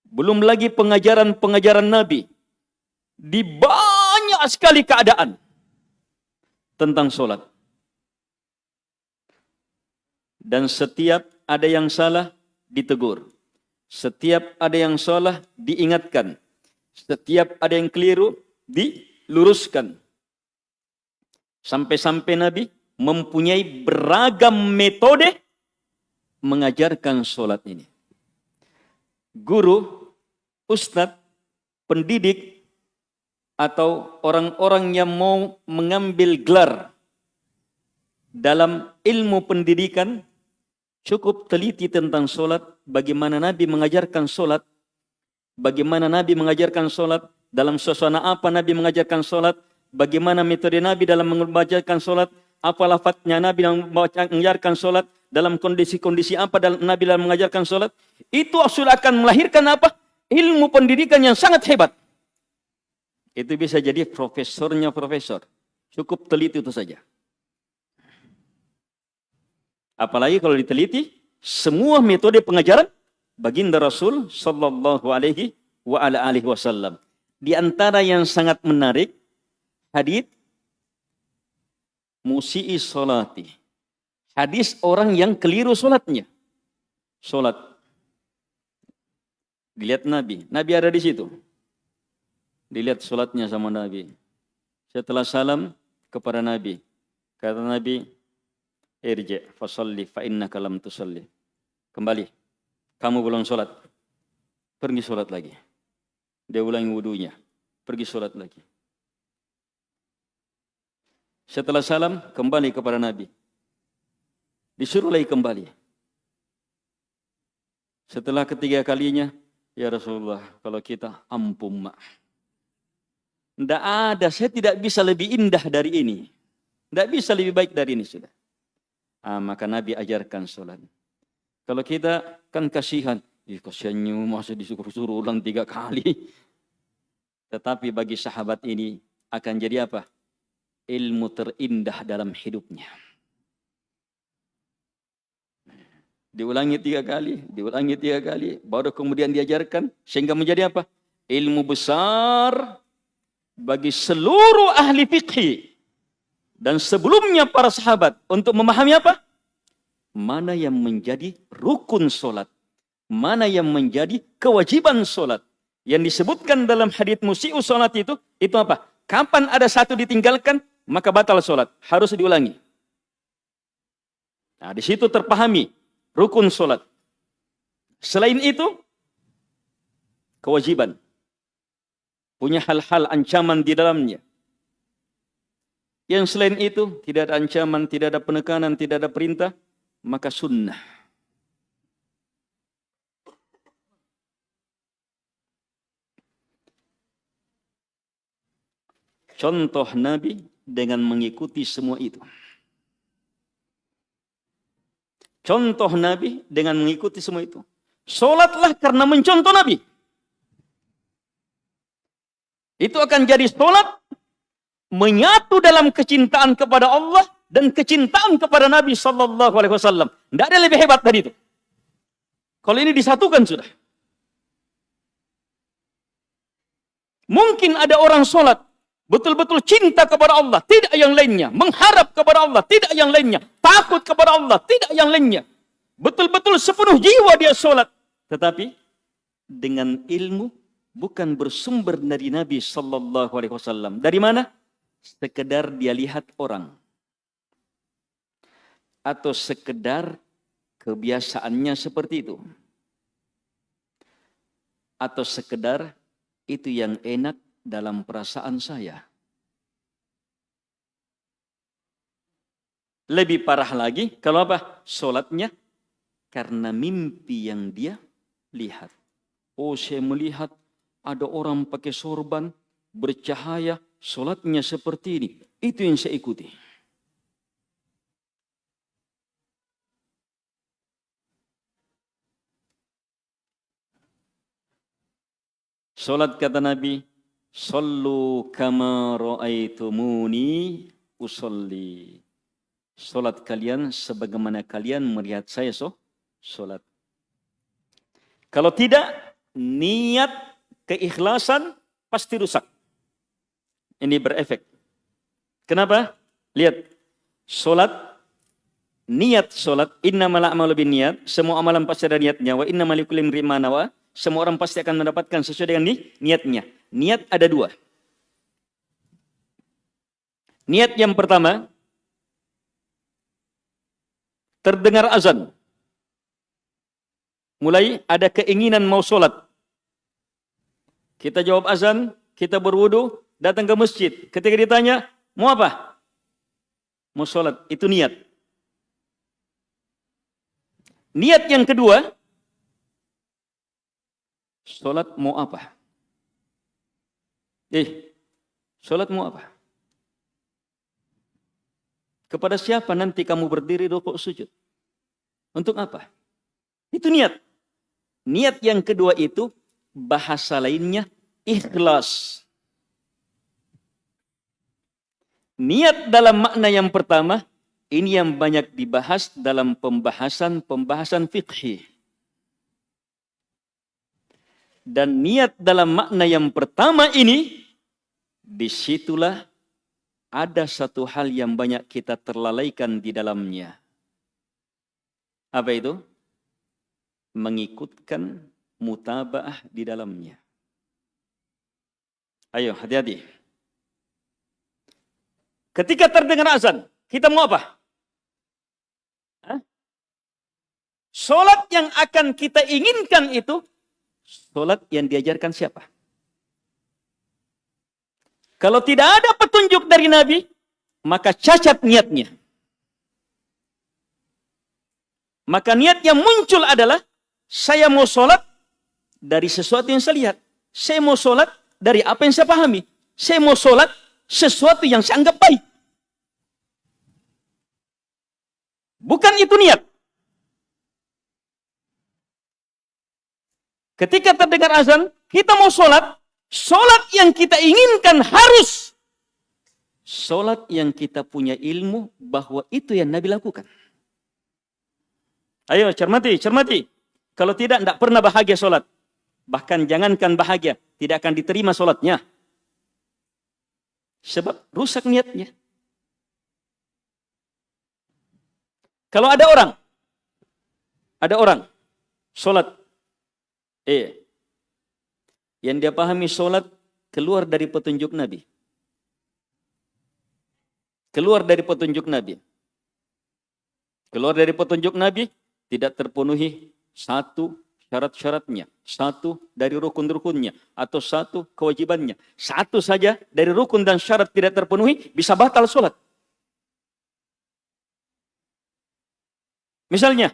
Belum lagi pengajaran-pengajaran Nabi. Di banyak sekali keadaan tentang sholat. Dan setiap ada yang salah, ditegur. Setiap ada yang salah, diingatkan. Setiap ada yang keliru, diluruskan. Sampai-sampai Nabi mempunyai beragam metode mengajarkan sholat ini. Guru, ustadz, pendidik, atau orang-orang yang mau mengambil gelar dalam ilmu pendidikan, cukup teliti tentang sholat, bagaimana Nabi mengajarkan sholat, bagaimana Nabi mengajarkan sholat, dalam suasana apa Nabi mengajarkan sholat, bagaimana metode Nabi dalam mengajarkan sholat, apa lafadznya Nabi dalam mengajarkan sholat, dalam kondisi-kondisi apa Nabi dalam mengajarkan sholat, itu sudah akan melahirkan apa? Ilmu pendidikan yang sangat hebat. Itu bisa jadi profesornya profesor. Cukup teliti itu saja. Apalagi kalau diteliti, semua metode pengajaran baginda Rasul sallallahu alaihi wasallam. Di antara yang sangat menarik, hadits musi'i sholati. Hadis orang yang keliru sholatnya. Sholat. Dilihat Nabi. Nabi ada di situ. Dilihat sholatnya sama Nabi. Setelah salam kepada Nabi. Kata Nabi, Irji' fasalli fa innaka lam tusalli. Kembali. Kamu belum sholat. Pergi sholat lagi. Dia ulangi wudunya. Pergi sholat lagi. Setelah salam, kembali kepada Nabi. Disuruh lagi kembali. Setelah ketiga kalinya, ya Rasulullah, kalau kita ampun mak. Tidak ada, saya tidak bisa lebih indah dari ini. Tidak bisa lebih baik dari ini sudah. Maka Nabi ajarkan sholat. Kalau kita kan kasihan, kasihannya masa disuruh-suruh ulang 3 kali. Tetapi bagi sahabat ini akan jadi apa? Ilmu terindah dalam hidupnya. Diulangi 3 kali, diulangi 3 kali, baru kemudian diajarkan sehingga menjadi apa? Ilmu besar bagi seluruh ahli fikih dan sebelumnya para sahabat untuk memahami apa? Mana yang menjadi rukun solat, mana yang menjadi kewajiban solat. Yang disebutkan dalam hadits musi'u solat itu apa? Kapan ada satu ditinggalkan, maka batal solat, harus diulangi. Nah, di situ terpahami rukun solat. Selain itu, kewajiban. Punya hal-hal ancaman di dalamnya. Yang selain itu, tidak ada ancaman, tidak ada penekanan, tidak ada perintah, maka sunnah. Contoh Nabi dengan mengikuti semua itu. Contoh Nabi dengan mengikuti semua itu. Solatlah karena mencontoh Nabi. Itu akan jadi solat menyatu dalam kecintaan kepada Allah dan kecintaan kepada Nabi Sallallahu Alaihi Wasallam. Tidak ada lebih hebat dari itu. Kalau ini disatukan sudah. Mungkin ada orang solat betul-betul cinta kepada Allah, tidak yang lainnya. Mengharap kepada Allah, tidak yang lainnya. Takut kepada Allah, tidak yang lainnya. Betul-betul sepenuh jiwa dia solat. Tetapi dengan ilmu bukan bersumber dari Nabi Sallallahu Alaihi Wasallam. Dari mana? Sekedar dia lihat orang. Atau sekedar kebiasaannya seperti itu. Atau sekedar itu yang enak dalam perasaan saya. Lebih parah lagi, kalau apa? Solatnya karena mimpi yang dia lihat. Oh, saya melihat ada orang pakai sorban, bercahaya, solatnya seperti ini. Itu yang saya ikuti. Solat kata Nabi, sallu kama ra'aitumuni usolli. Solat kalian sebagaimana kalian melihat saya solat. Kalau tidak, niat keikhlasan pasti rusak. Ini berefek. Kenapa? Lihat, solat, niat solat, innamal a'malu binniyat, semua amalan pasti ada niatnya, wa innamal likulli imri'in ma nawa, semua orang pasti akan mendapatkan sesuai dengan niatnya. Niat ada 2. Niat yang pertama, terdengar azan. Mulai ada keinginan mau solat. Kita jawab azan, kita berwudu, datang ke masjid. Ketika ditanya, mau apa? Mau solat, itu niat. Niat yang kedua, solat mau apa? Solat mau apa? Kepada siapa nanti kamu berdiri rukuk sujud? Untuk apa? Itu niat. Niat yang kedua itu, bahasa lainnya ikhlas. Niat dalam makna yang pertama, ini yang banyak dibahas dalam pembahasan fikih. Dan niat dalam makna yang pertama ini, disitulah ada satu hal yang banyak kita terlalaikan di dalamnya. Apa itu? Mengikutkan mutabaah di dalamnya. Ayo, hati-hati. Ketika terdengar azan, kita mau apa? Solat yang akan kita inginkan itu, solat yang diajarkan siapa? Kalau tidak ada petunjuk dari Nabi, maka cacat niatnya. Maka niat yang muncul adalah, saya mau solat dari sesuatu yang saya lihat. Saya mau solat dari apa yang saya pahami. Saya mau solat sesuatu yang saya anggap baik. Bukan itu niat. Ketika terdengar azan, kita mau solat. Solat yang kita inginkan harus solat yang kita punya ilmu bahwa itu yang Nabi lakukan. Ayo cermati. Kalau tidak pernah bahagia solat. Bahkan jangankan bahagia, tidak akan diterima solatnya. Sebab rusak niatnya. Kalau ada orang solat, yang dia pahami solat keluar dari petunjuk Nabi. Keluar dari petunjuk Nabi, tidak terpenuhi satu syarat-syaratnya, satu dari rukun-rukunnya, atau satu kewajibannya. Satu saja dari rukun dan syarat tidak terpenuhi, bisa batal solat. Misalnya,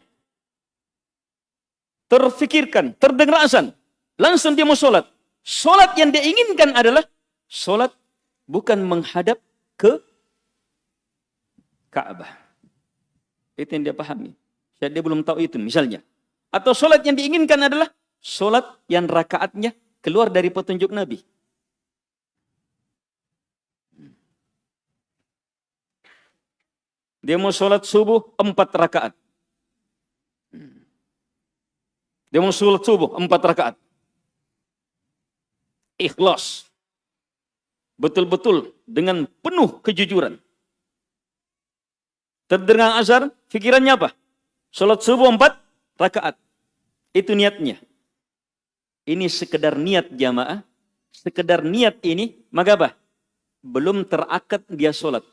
terfikirkan, terdengar azan, langsung dia mau solat. Solat yang dia inginkan adalah solat bukan menghadap ke Ka'bah. Itu yang dia pahami. Dia belum tahu itu misalnya. Atau solat yang diinginkan adalah solat yang rakaatnya keluar dari petunjuk Nabi. Dia mau solat subuh 4 rakaat. Dia mau sholat subuh 4 rakaat. Ikhlas. Betul-betul dengan penuh kejujuran. Terdengar azan, pikirannya apa? Sholat subuh 4 rakaat. Itu niatnya. Ini sekedar niat jamaah. Sekedar niat ini, maka apa? Belum terakad dia sholat.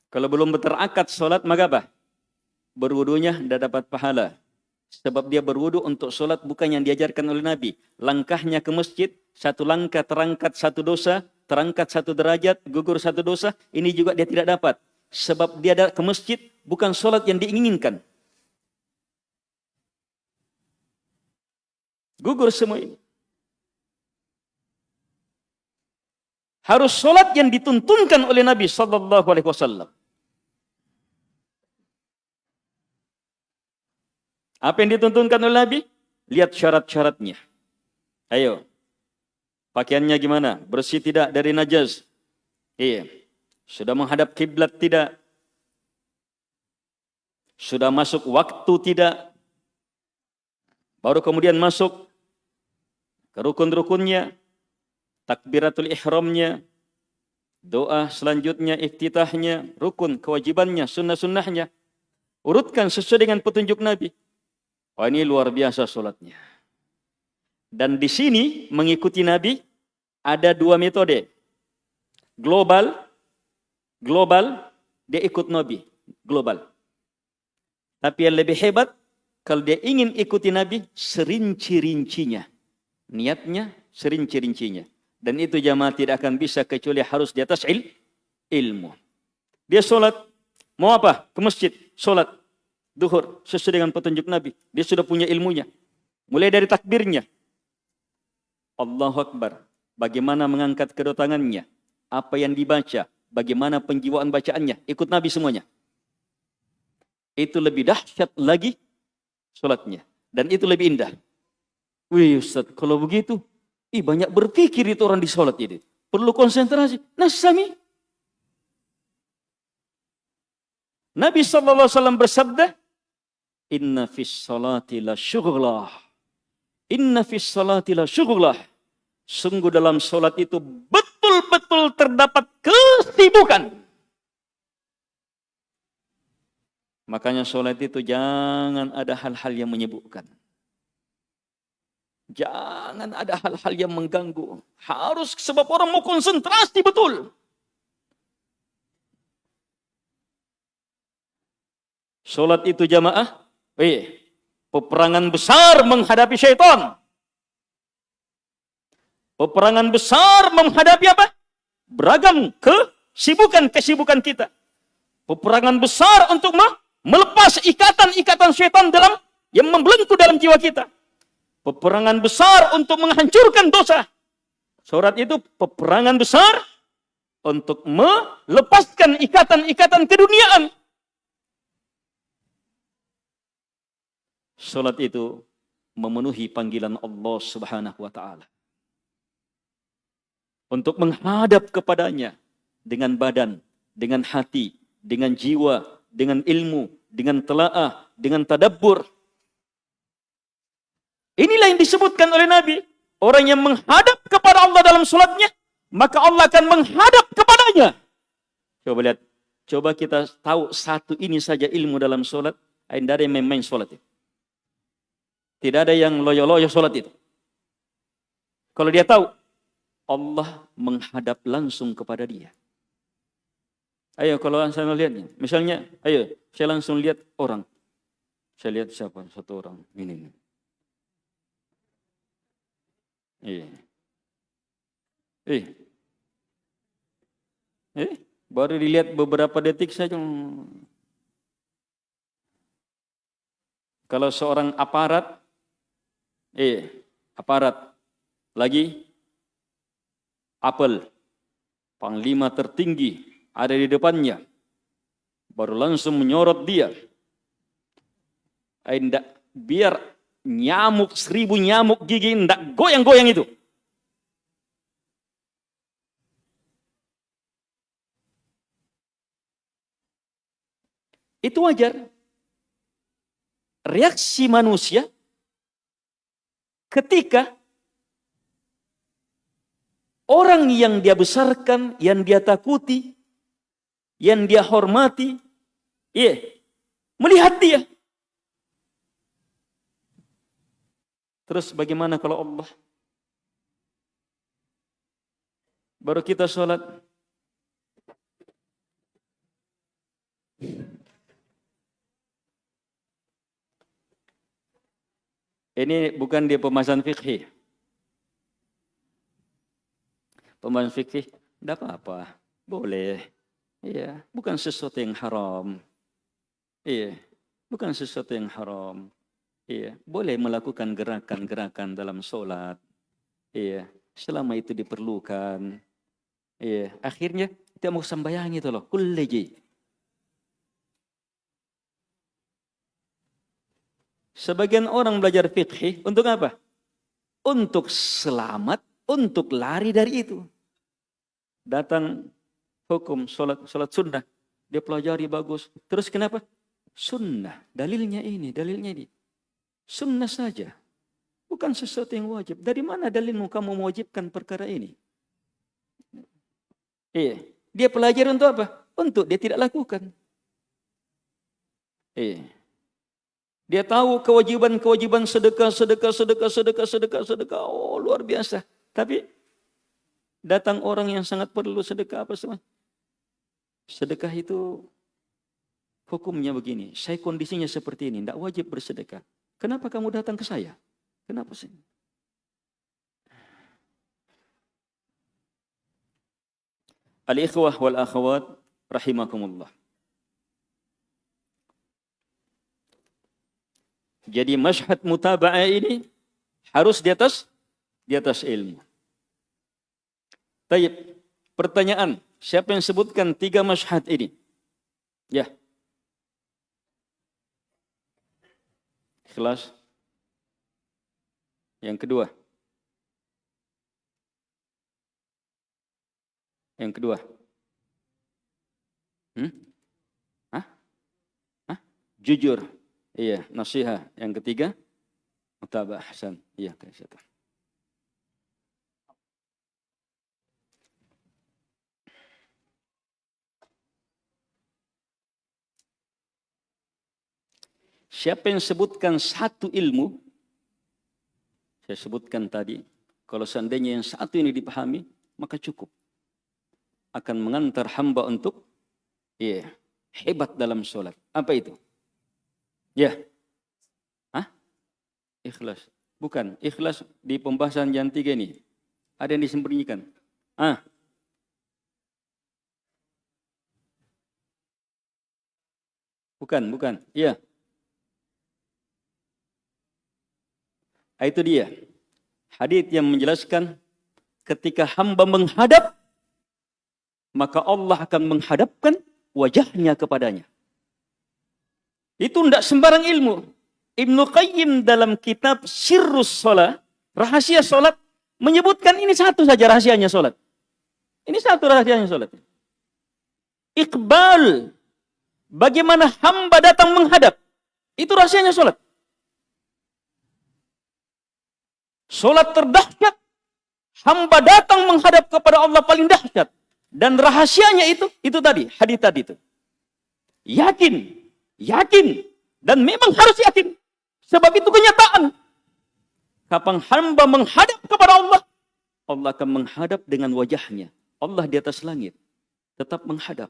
Kalau belum terakad sholat, maka apa? Berwudunya tidak dapat pahala. Sebab dia berwudu untuk sholat bukan yang diajarkan oleh Nabi. Langkahnya ke masjid, 1 langkah terangkat 1 dosa, terangkat 1 derajat, gugur 1 dosa. Ini juga dia tidak dapat. Sebab dia ke masjid bukan sholat yang diinginkan. Gugur semua ini. Harus sholat yang dituntunkan oleh Nabi SAW. Apa yang dituntunkan oleh Nabi? Lihat syarat-syaratnya. Ayo. Pakaiannya gimana? Bersih tidak dari najas? Iya. Sudah menghadap kiblat tidak? Sudah masuk waktu tidak? Baru kemudian masuk ke rukun-rukunnya, takbiratul ihramnya, doa selanjutnya, iftitahnya, rukun, kewajibannya, sunnah-sunnahnya. Urutkan sesuai dengan petunjuk Nabi. Oh, ini luar biasa sholatnya. Dan di sini mengikuti Nabi ada 2 metode. Global, dia ikut Nabi. Global. Tapi yang lebih hebat, kalau dia ingin ikuti Nabi, serinci-rincinya. Niatnya serinci-rincinya. Dan itu jamaah tidak akan bisa kecuali harus di atas ilmu. Dia sholat, mau apa? Ke masjid, sholat. Duhur, sesuai dengan petunjuk Nabi. Dia sudah punya ilmunya. Mulai dari takbirnya. Allahu Akbar. Bagaimana mengangkat kedua tangannya. Apa yang dibaca. Bagaimana penjiwaan bacaannya. Ikut Nabi semuanya. Itu lebih dahsyat lagi sholatnya. Dan itu lebih indah. Wih Ustaz, kalau begitu. Banyak berpikir itu orang di sholat ini. Perlu konsentrasi. Nasami. Nabi SAW bersabda. Inna fis salati la syughlah. Inna fis salati la syughlah. Sungguh dalam solat itu betul-betul terdapat kesibukan. Makanya solat itu jangan ada hal-hal yang menyibukkan. Jangan ada hal-hal yang mengganggu. Harus sebab orang mau konsentrasi betul. Salat itu jamaah, peperangan besar menghadapi syaitan. Peperangan besar menghadapi apa? Beragam kesibukan kita. Peperangan besar untuk melepas ikatan-ikatan syaitan yang membelenggu dalam jiwa kita. Peperangan besar untuk menghancurkan dosa. Salat itu peperangan besar untuk melepaskan ikatan-ikatan keduniaan. Salat itu memenuhi panggilan Allah Subhanahu wa taala. Untuk menghadap kepadanya dengan badan, dengan hati, dengan jiwa, dengan ilmu, dengan telaah, dengan tadabbur. Inilah yang disebutkan oleh Nabi. Orang yang menghadap kepada Allah dalam salatnya, maka Allah akan menghadap kepadanya. Coba lihat. Coba kita tahu satu ini saja ilmu dalam salat. Tidak ada yang main-main salat itu. Tidak ada yang loyo-loyo salat itu. Kalau dia tahu, Allah menghadap langsung kepada dia. Ayo kalau saya lihatnya. Misalnya, ayo saya langsung lihat orang. Saya lihat siapa? Satu orang. Ini. Baru dilihat beberapa detik saja. Kalau seorang aparat, lagi apel, panglima tertinggi ada di depannya, baru langsung menyorot dia. Biar nyamuk 1000 nyamuk gigi ndak goyang-goyang itu. Itu wajar. Reaksi manusia ketika orang yang dia besarkan, yang dia takuti, yang dia hormati, melihat dia. Terus bagaimana kalau Allah? Baru kita sholat. Ini bukan dia pembahasan fikih. Pembahasan fikih, tidak apa-apa. Boleh. Iya, bukan sesuatu yang haram. Iya, bukan sesuatu yang haram. Iya, boleh melakukan gerakan-gerakan dalam sholat. Iya, selama itu diperlukan. Iya, akhirnya kita mau sembahyang itu loh, kulleji. Sebagian orang belajar fikih untuk apa? Untuk selamat, untuk lari dari itu. Datang hukum sholat sunnah, dia pelajari bagus. Terus kenapa? Sunnah, dalilnya ini. Sunnah saja, bukan sesuatu yang wajib. Dari mana dalilmu kamu mewajibkan perkara ini? Dia pelajari untuk apa? Untuk dia tidak lakukan. Dia tahu kewajiban sedekah. Oh, luar biasa. Tapi datang orang yang sangat perlu sedekah apa semua. Sedekah itu hukumnya begini. Saya kondisinya seperti ini, tidak wajib bersedekah. Kenapa kamu datang ke saya? Kenapa sih? Al-ikhwah wal akhwat rahimakumullah. Jadi masyhad mutaba'ah ini harus di atas ilmu. Taib. Pertanyaan, siapa yang sebutkan 3 masyhad ini? Ya. Ikhlas. Yang kedua. Jujur. Iya, nasihat. Yang ketiga, mutaba'ah hasan. Iya, kayak siapa yang sebutkan satu ilmu, saya sebutkan tadi, kalau seandainya yang satu ini dipahami, maka cukup. Akan mengantar hamba untuk hebat dalam sholat. Apa itu? Ya. Hah? Ikhlas. Bukan. Ikhlas di pembahasan yang 3 ini. Ada yang disembunyikan. Bukan. Iya. Itu dia. Hadits yang menjelaskan ketika hamba menghadap, maka Allah akan menghadapkan wajahnya kepadanya. Itu tidak sembarang ilmu. Ibnu Qayyim dalam kitab Sirrus Shalah, rahasia solat, menyebutkan ini satu saja rahasianya solat. Ini satu rahasianya solat. Iqbal. Bagaimana hamba datang menghadap. Itu rahasianya solat. Solat terdahsyat. Hamba datang menghadap kepada Allah paling dahsyat. Dan rahasianya itu tadi, hadis tadi itu. Yakin. Dan memang harus yakin. Sebab itu kenyataan. Kapan hamba menghadap kepada Allah, Allah akan menghadap dengan wajahnya. Allah di atas langit. Tetap menghadap.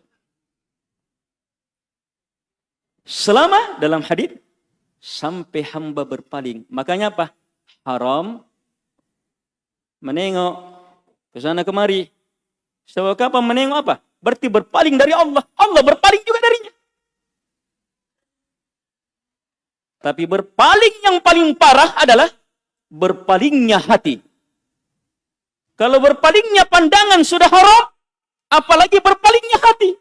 Selama dalam hadis sampai hamba berpaling. Makanya apa? Haram menengok ke sana kemari. Sebab kapan menengok apa? Berarti berpaling dari Allah. Allah berpaling juga darinya. Tapi berpaling yang paling parah adalah berpalingnya hati. Kalau berpalingnya pandangan sudah haram, apalagi berpalingnya hati.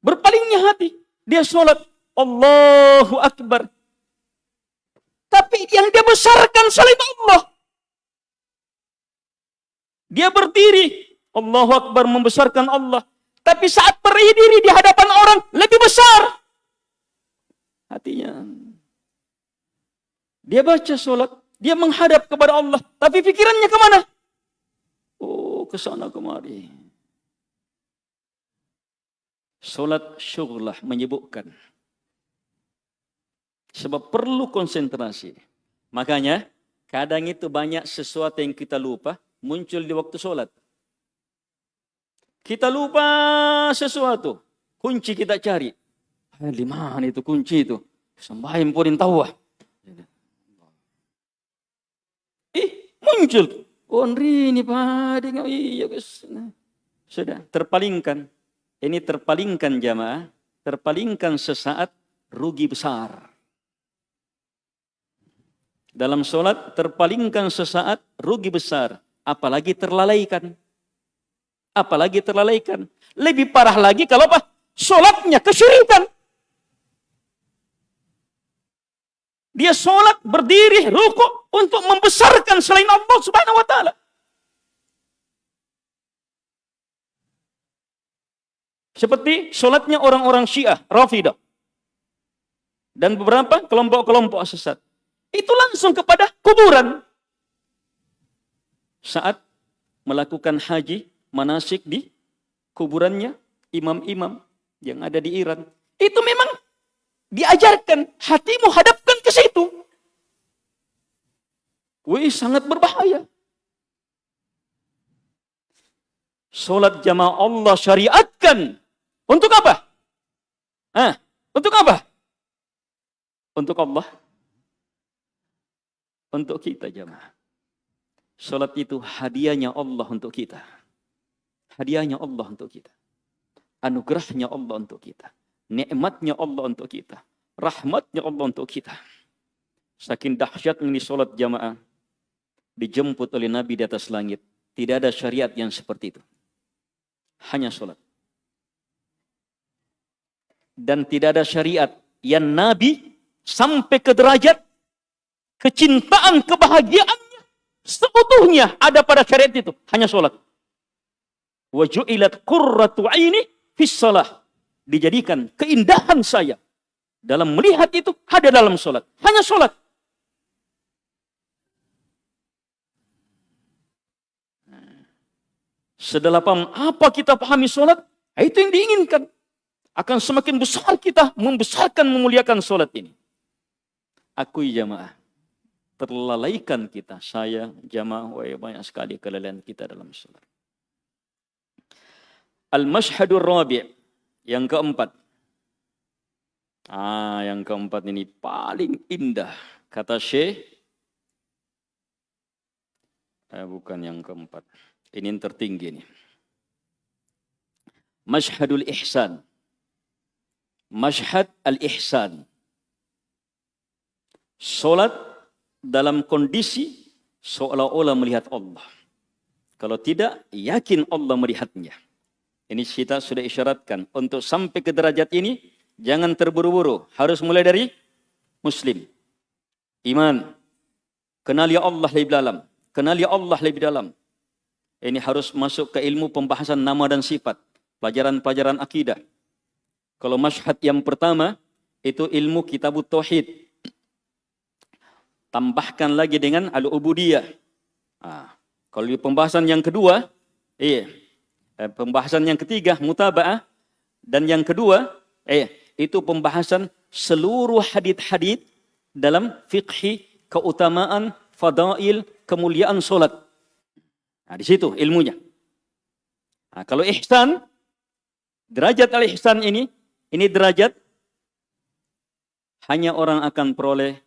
Berpalingnya hati. Dia sholat. Allahu Akbar. Tapi yang dia besarkan selain Allah. Dia berdiri. Allahu Akbar membesarkan Allah. Tapi saat berdiri di hadapan orang lebih besar. Hatinya. Dia baca sholat. Dia menghadap kepada Allah. Tapi pikirannya kemana? Oh, ke sana kemari. Sholat syughlah menyibukkan. Sebab perlu konsentrasi. Makanya kadang itu banyak sesuatu yang kita lupa muncul di waktu sholat. Kita lupa sesuatu. Kunci kita cari. Di mana itu kunci itu? Sembahyang pun tahu. Muncul. Oh, ini Pak. Iya, sudah terpalingkan. Ini terpalingkan jamaah. Terpalingkan sesaat rugi besar. Dalam sholat terpalingkan sesaat rugi besar. Apalagi terlalaikan. Lebih parah lagi kalau apa? Sholatnya kesyirikan. Dia sholat, berdiri, rukuk untuk membesarkan selain Allah Subhanahu wa ta'ala. Seperti sholatnya orang-orang Syiah, Rafidah. Dan beberapa kelompok-kelompok sesat. Itu langsung kepada kuburan. Saat melakukan haji, manasik di kuburannya, imam-imam yang ada di Iran. Itu memang diajarkan, hatimu hadapkan ke situ. Wih, sangat berbahaya. Sholat jamaah Allah syariatkan. Untuk apa? Untuk apa? Untuk Allah. Untuk kita jamaah. Sholat itu hadiahnya Allah untuk kita. Hadiahnya Allah untuk kita. Anugerahnya Allah untuk kita. Nikmatnya Allah untuk kita. Rahmatnya Allah untuk kita. Saking dahsyat ini sholat jamaah. Dijemput oleh Nabi di atas langit. Tidak ada syariat yang seperti itu. Hanya sholat. Dan tidak ada syariat yang Nabi sampai ke derajat kecintaan, kebahagiaannya seutuhnya ada pada syariat itu. Hanya sholat. Wa ju'ilat qurratu aini fis shalah. Dijadikan keindahan saya dalam melihat itu ada dalam sholat. Hanya sholat. Sedalam apa kita pahami sholat, itu yang diinginkan. Akan semakin besar kita membesarkan, memuliakan sholat ini. Akui jamaah. Terlalaikan kita. Saya jamaah, banyak sekali kelalaian kita dalam sholat. Al-mashhadur rabi'. Yang keempat. Yang keempat ini paling indah. Kata Syekh, bukan yang keempat. Ini yang tertinggi nih. Mashhadul ihsan. Mashhad al-ihsan. Solat dalam kondisi seolah-olah melihat Allah. Kalau tidak, yakin Allah melihatnya. Ini kita sudah isyaratkan. Untuk sampai ke derajat ini, jangan terburu-buru. Harus mulai dari Muslim. Iman. Kenal ya Allah lebih dalam. Kenal ya Allah lebih dalam. Ini harus masuk ke ilmu pembahasan nama dan sifat. Pelajaran-pelajaran akidah. Kalau masyhad yang pertama, itu ilmu kitabut tauhid. Tambahkan lagi dengan al-ubudiyah. Kalau di pembahasan yang kedua, pembahasan yang ketiga, mutaba'ah. Dan yang kedua, itu pembahasan seluruh hadits-hadits dalam fiqhi, keutamaan, fadail, kemuliaan solat. Di situ ilmunya. Kalau ihsan, derajat al-ihsan ini derajat hanya orang akan peroleh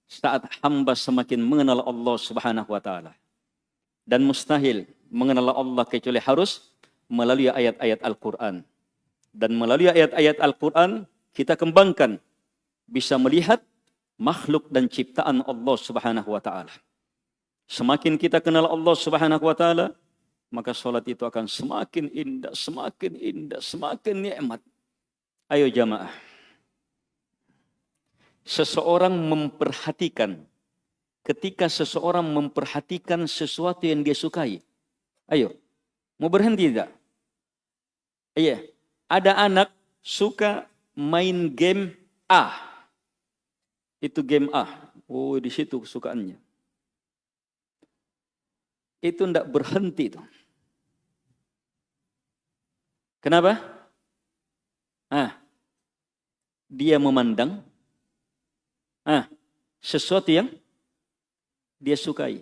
saat hamba semakin mengenal Allah Subhanahu wa taala. Dan mustahil mengenal Allah kecuali harus melalui ayat-ayat Al-Qur'an. Dan melalui ayat-ayat Al-Qur'an kita kembangkan bisa melihat makhluk dan ciptaan Allah Subhanahu wa taala. Semakin kita kenal Allah Subhanahu wa taala, maka salat itu akan semakin indah, semakin nikmat. Ayo jamaah. Seseorang memperhatikan, ketika seseorang memperhatikan sesuatu yang dia sukai. Ayo, mau berhenti tidak? Iya, ada anak suka main game A. Itu game A. Oh, di situ kesukaannya. Itu tidak berhenti itu. Kenapa? Dia memandang sesuatu yang dia sukai.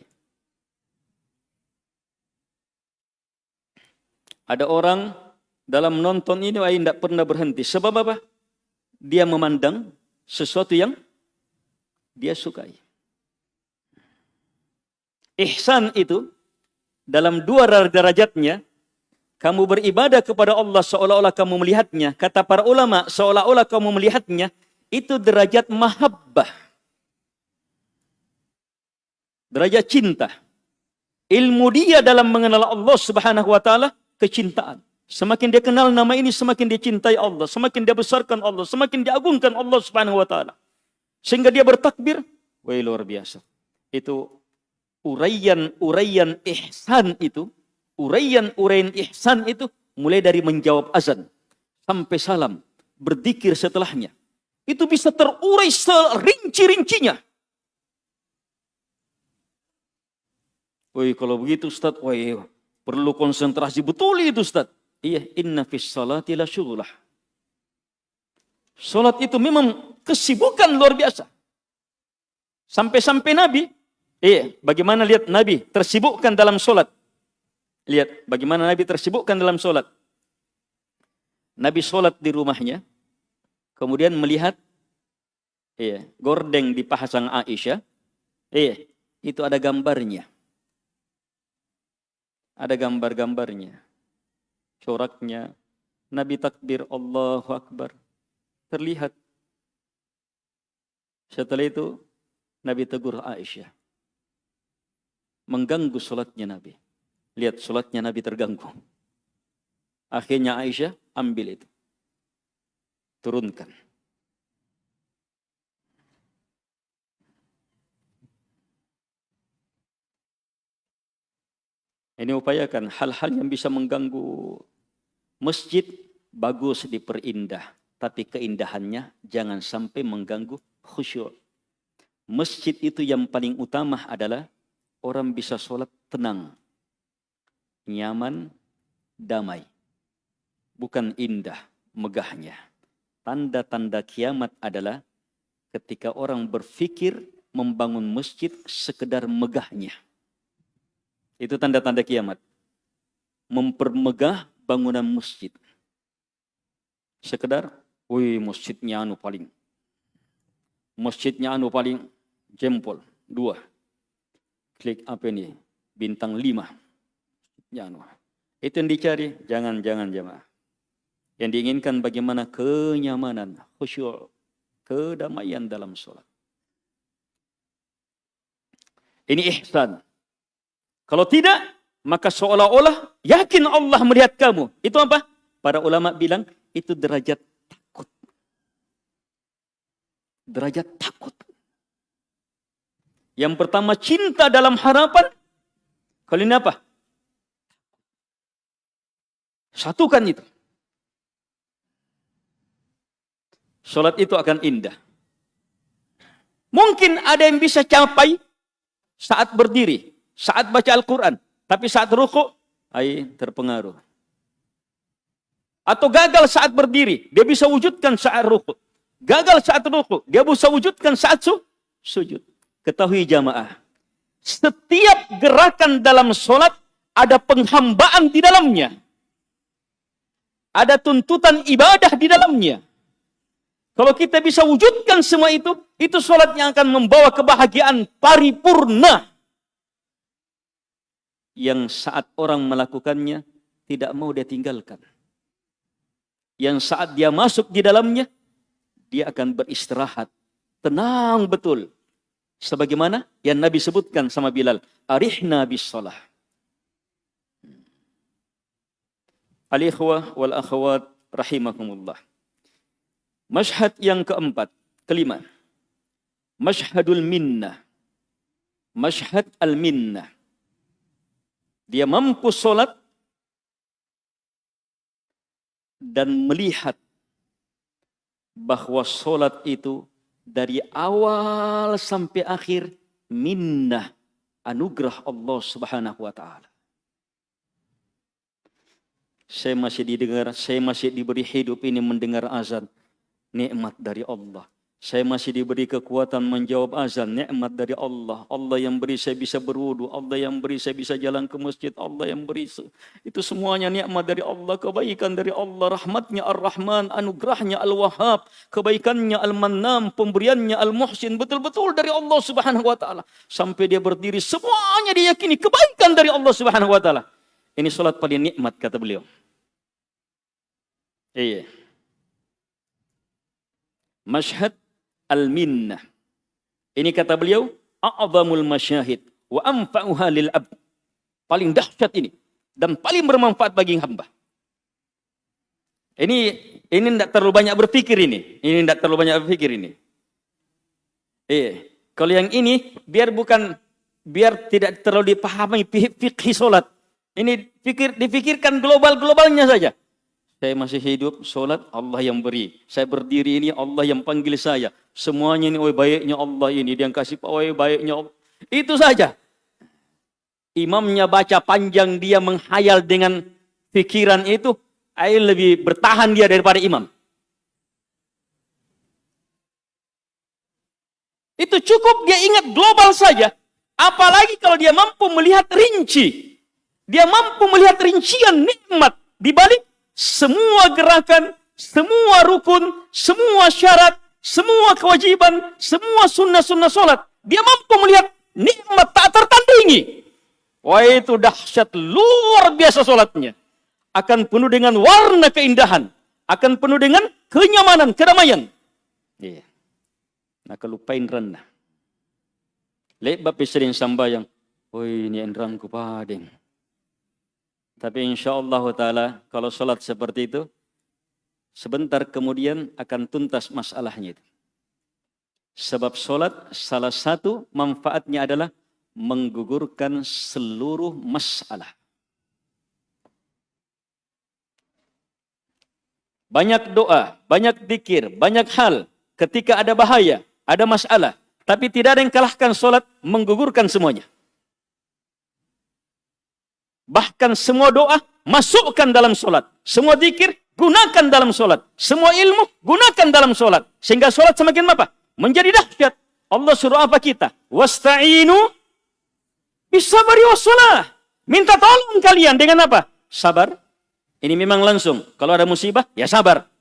Ada orang dalam nonton ini tidak pernah berhenti. Sebab apa? Dia memandang sesuatu yang dia sukai. Ihsan itu dalam dua derajatnya, kamu beribadah kepada Allah seolah-olah kamu melihatnya. Kata para ulama, seolah-olah kamu melihatnya, itu derajat mahabbah. Derajat cinta. Ilmu dia dalam mengenal Allah Subhanahu wa taala, kecintaan. Semakin dia kenal nama ini, semakin dia cintai Allah. Semakin dia besarkan Allah, semakin dia agungkan Allah Subhanahu wa taala. Sehingga dia bertakbir, wah luar biasa. Itu uraian ihsan itu, uraian ihsan itu mulai dari menjawab azan sampai salam, berzikir setelahnya. Itu bisa terurai serinci-rincinya. Woi, kalau begitu Ustaz, perlu konsentrasi betul itu Ustaz. Iya, inna fis salati lasyughulah. Salat itu memang kesibukan luar biasa. Sampai-sampai Nabi, bagaimana lihat Nabi tersibukkan dalam salat. Lihat bagaimana Nabi tersibukkan dalam salat. Nabi salat di rumahnya, kemudian melihat gordeng di paha sang Aisyah. Itu ada gambarnya. Ada gambar-gambarnya. Coraknya. Nabi takbir Allahu Akbar. Terlihat. Setelah itu Nabi tegur Aisyah. Mengganggu salatnya Nabi. Lihat salatnya Nabi terganggu. Akhirnya Aisyah ambil itu. Turunkan. Ini upayakan hal-hal yang bisa mengganggu masjid bagus diperindah. Tapi keindahannya jangan sampai mengganggu khusyuk. Masjid itu yang paling utama adalah orang bisa sholat tenang. Nyaman, damai. Bukan indah, megahnya. Tanda-tanda kiamat adalah ketika orang berpikir membangun masjid sekedar megahnya. Itu tanda-tanda kiamat. Mempermegah bangunan masjid. Sekedar, masjidnya paling jempol 2. Klik apa ini? Bintang 5. Itu yang dicari. Jangan jemaah. Yang diinginkan bagaimana kenyamanan, khusyuk, kedamaian dalam sholat. Ini ihsan. Kalau tidak, maka seolah-olah yakin Allah melihat kamu. Itu apa? Para ulama bilang, itu derajat takut. Derajat takut. Yang pertama, cinta dalam harapan. Kalau ini apa? Satukan itu. Salat itu akan indah. Mungkin ada yang bisa capai saat berdiri, saat baca Al-Quran. Tapi saat rukuk, terpengaruh. Atau gagal saat berdiri, dia bisa wujudkan saat rukuk. Gagal saat rukuk, dia bisa wujudkan saat sujud. Ketahui jamaah, setiap gerakan dalam sholat ada penghambaan di dalamnya. Ada tuntutan ibadah di dalamnya. Kalau kita bisa wujudkan semua itu sholat yang akan membawa kebahagiaan paripurna. Yang saat orang melakukannya, tidak mau dia tinggalkan. Yang saat dia masuk di dalamnya, dia akan beristirahat. Tenang betul. Sebagaimana yang Nabi sebutkan sama Bilal. Arihna bis shalah. Al-ikhwah wal akhwat rahimakumullah. Masyhad yang kelima. Masyhadul minnah. Masyhad al-minnah. Dia mampu sholat dan melihat bahwa sholat itu dari awal sampai akhir minnah, anugerah Allah Subhanahu wa taala. Saya masih didengar, saya masih diberi hidup ini mendengar azan, nikmat dari Allah. Saya masih diberi kekuatan menjawab azan, nikmat dari Allah. Allah yang beri saya bisa berwudu, Allah yang beri saya bisa jalan ke masjid, Allah yang beri itu semuanya nikmat dari Allah, kebaikan dari Allah, rahmatnya Ar-Rahman, anugerahnya Al-Wahhab, kebaikannya Al-Mannam, pemberiannya Al-Muhsin, betul-betul dari Allah Subhanahu wa taala. Sampai dia berdiri, semuanya diyakini kebaikan dari Allah Subhanahu wa taala. Ini salat paling nikmat kata beliau. Iya. Masyhad al-minnah. Ini kata beliau, a'zamul masyahid wa anfa'uha lil abd. Paling dahsyat ini dan paling bermanfaat bagi hamba. Ini tidak terlalu banyak berpikir ini. Kalau yang ini biar tidak terlalu dipahami fikih salat. Ini dipikirkan global-globalnya saja. Saya masih hidup, sholat Allah yang beri. Saya berdiri ini Allah yang panggil saya. Semuanya ini, baiknya Allah ini. Dia yang kasih, baiknya Allah. Itu saja. Imamnya baca panjang, dia menghayal dengan pikiran itu. Lebih bertahan dia daripada imam. Itu cukup dia ingat global saja. Apalagi kalau dia mampu melihat rinci. Dia mampu melihat rincian nikmat di balik semua gerakan, semua rukun, semua syarat, semua kewajiban, semua sunnah-sunnah sholat. Dia mampu melihat nikmat tak tertandingi. Wah, itu dahsyat luar biasa sholatnya. Akan penuh dengan warna keindahan. Akan penuh dengan kenyamanan, kedamaian. Iya. Nah, kelupain rendah. Lebat sering sambayang. Ini enrangku padeng. Tapi insyaAllah ta'ala kalau sholat seperti itu, sebentar kemudian akan tuntas masalahnya itu. Sebab sholat salah satu manfaatnya adalah menggugurkan seluruh masalah. Banyak doa, banyak zikir, banyak hal. Ketika ada bahaya, ada masalah. Tapi tidak ada yang kalahkan sholat menggugurkan semuanya. Bahkan semua doa masukkan dalam sholat. Semua zikir gunakan dalam sholat. Semua ilmu gunakan dalam sholat. Sehingga sholat semakin apa? Menjadi dahsyat. Allah suruh apa kita? Wasta'inu bisabari wassalah. Minta tolong kalian dengan apa? Sabar. Ini memang langsung. Kalau ada musibah, ya sabar.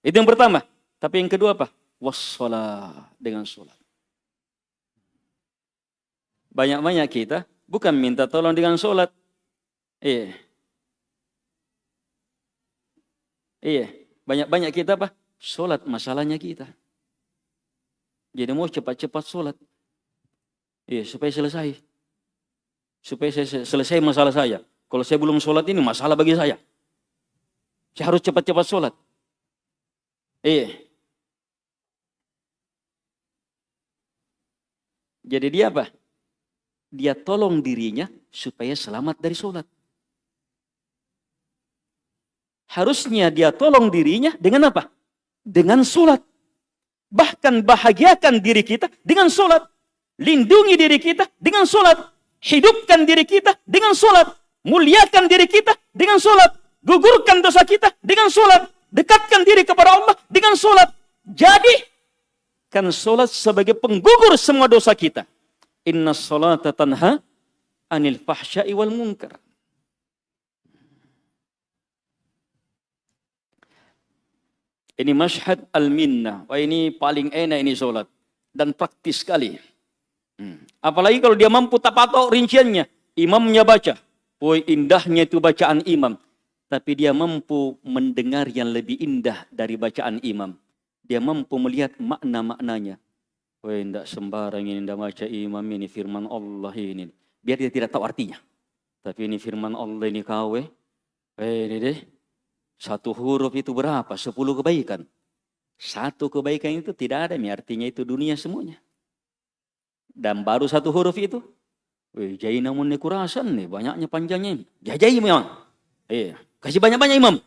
Itu yang pertama. Tapi yang kedua apa? Wassalah, dengan sholat. Banyak-banyak kita bukan minta tolong dengan sholat. Iya. Banyak-banyak kita apa? Sholat masalahnya kita. Jadi mau cepat-cepat sholat. Iya, supaya selesai. Supaya saya selesai masalah saya. Kalau saya belum sholat ini masalah bagi saya. Saya harus cepat-cepat sholat. Iya. Jadi dia apa? Dia tolong dirinya supaya selamat dari sholat. Harusnya dia tolong dirinya dengan apa? Dengan sholat. Bahkan bahagiakan diri kita dengan sholat. Lindungi diri kita dengan sholat. Hidupkan diri kita dengan sholat. Muliakan diri kita dengan sholat. Gugurkan dosa kita dengan sholat. Dekatkan diri kepada Allah dengan sholat. Jadi, kan sholat sebagai penggugur semua dosa kita. Inna sholata tanha anil fahsya'i wal munkar. Ini masyhad al-minnah. Wah, ini paling enak ini sholat. Dan praktis sekali. Apalagi kalau dia mampu tapatok rinciannya. Imamnya baca. Woi, indahnya itu bacaan imam. Tapi dia mampu mendengar yang lebih indah dari bacaan imam. Dia mampu melihat makna-maknanya. Woi, tidak sembarang ini tidak baca imam ini firman Allah ini. Biar dia tidak tahu artinya. Tapi ini firman Allah ini kawe. Ini deh. Satu huruf itu berapa? 10 kebaikan. Satu kebaikan itu tidak ada. Artinya itu dunia semuanya. Dan baru satu huruf itu. Wih, jai namun ini kurasan nih. Banyaknya panjangnya. Jai memang. Kasih banyak-banyak imam.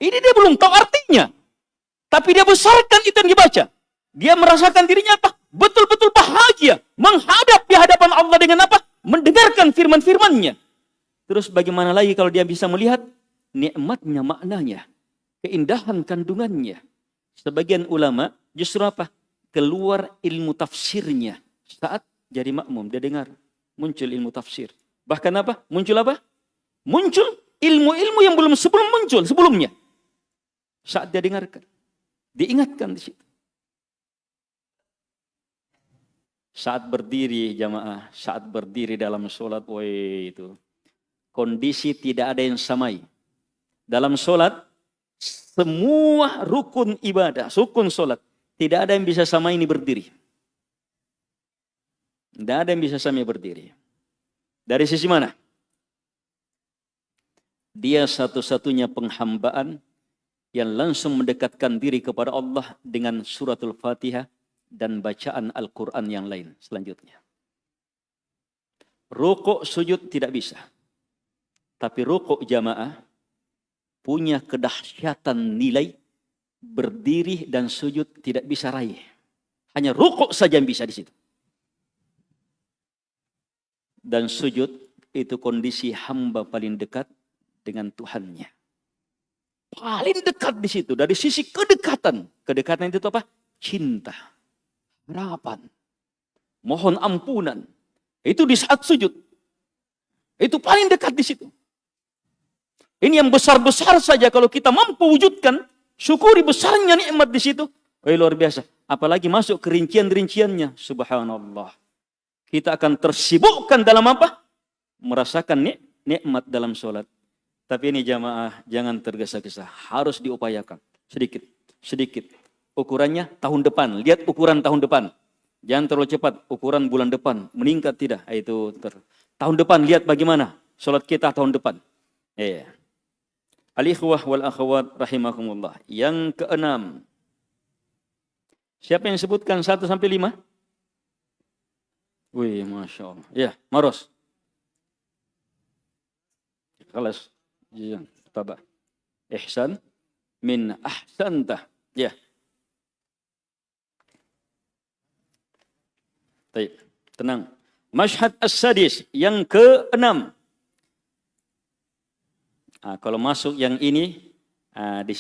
Ini dia belum tahu artinya. Tapi dia besarkan itu yang dibaca. Dia merasakan dirinya apa? Betul-betul bahagia. Menghadap di hadapan Allah dengan apa? Mendengarkan firman-firmannya. Terus bagaimana lagi kalau dia bisa melihat nikmatnya, maknanya, keindahan kandungannya. Sebagian ulama justru apa? Keluar ilmu tafsirnya. Saat jadi makmum, dia dengar. Muncul ilmu tafsir. Bahkan apa? Muncul apa? Muncul ilmu-ilmu yang belum muncul sebelumnya. Saat dia dengarkan. Diingatkan di situ. Saat berdiri jamaah, saat berdiri dalam sholat, itu. Kondisi tidak ada yang samai. Dalam sholat, semua rukun ibadah, rukun sholat, tidak ada yang bisa sama ini berdiri. Tidak ada yang bisa sama berdiri. Dari sisi mana? Dia satu-satunya penghambaan yang langsung mendekatkan diri kepada Allah dengan suratul Fatihah dan bacaan Al-Quran yang lain selanjutnya. Rukuk sujud tidak bisa. Tapi rukuk jamaah punya kedahsyatan nilai, berdiri dan sujud tidak bisa raih. Hanya rukuk saja yang bisa di situ. Dan sujud itu kondisi hamba paling dekat dengan Tuhannya. Paling dekat di situ dari sisi kedekatan. Kedekatan itu apa? Cinta, harapan, mohon ampunan. Itu di saat sujud. Itu paling dekat di situ. Ini yang besar-besar saja kalau kita mampu wujudkan, syukuri besarnya nikmat di situ. Luar biasa. Apalagi masuk ke rincian-rinciannya. Subhanallah. Kita akan tersibukkan dalam apa? Merasakan nikmat dalam sholat. Tapi ini jamaah jangan tergesa-gesa. Harus diupayakan. Sedikit. Ukurannya tahun depan. Lihat ukuran tahun depan. Jangan terlalu cepat. Ukuran bulan depan. Meningkat tidak. Tahun depan lihat bagaimana sholat kita tahun depan. Al-ikhwah wal akhwat rahimakumullah. Yang keenam. Siapa yang sebutkan 1 sampai 5? Wih, Masya Allah. Ya, Maros. Khalas. Tabah. Ihsan min ahsantah. Ya. Baik, tenang. Masyhad as-sadis yang keenam. Kalau masuk yang ini, di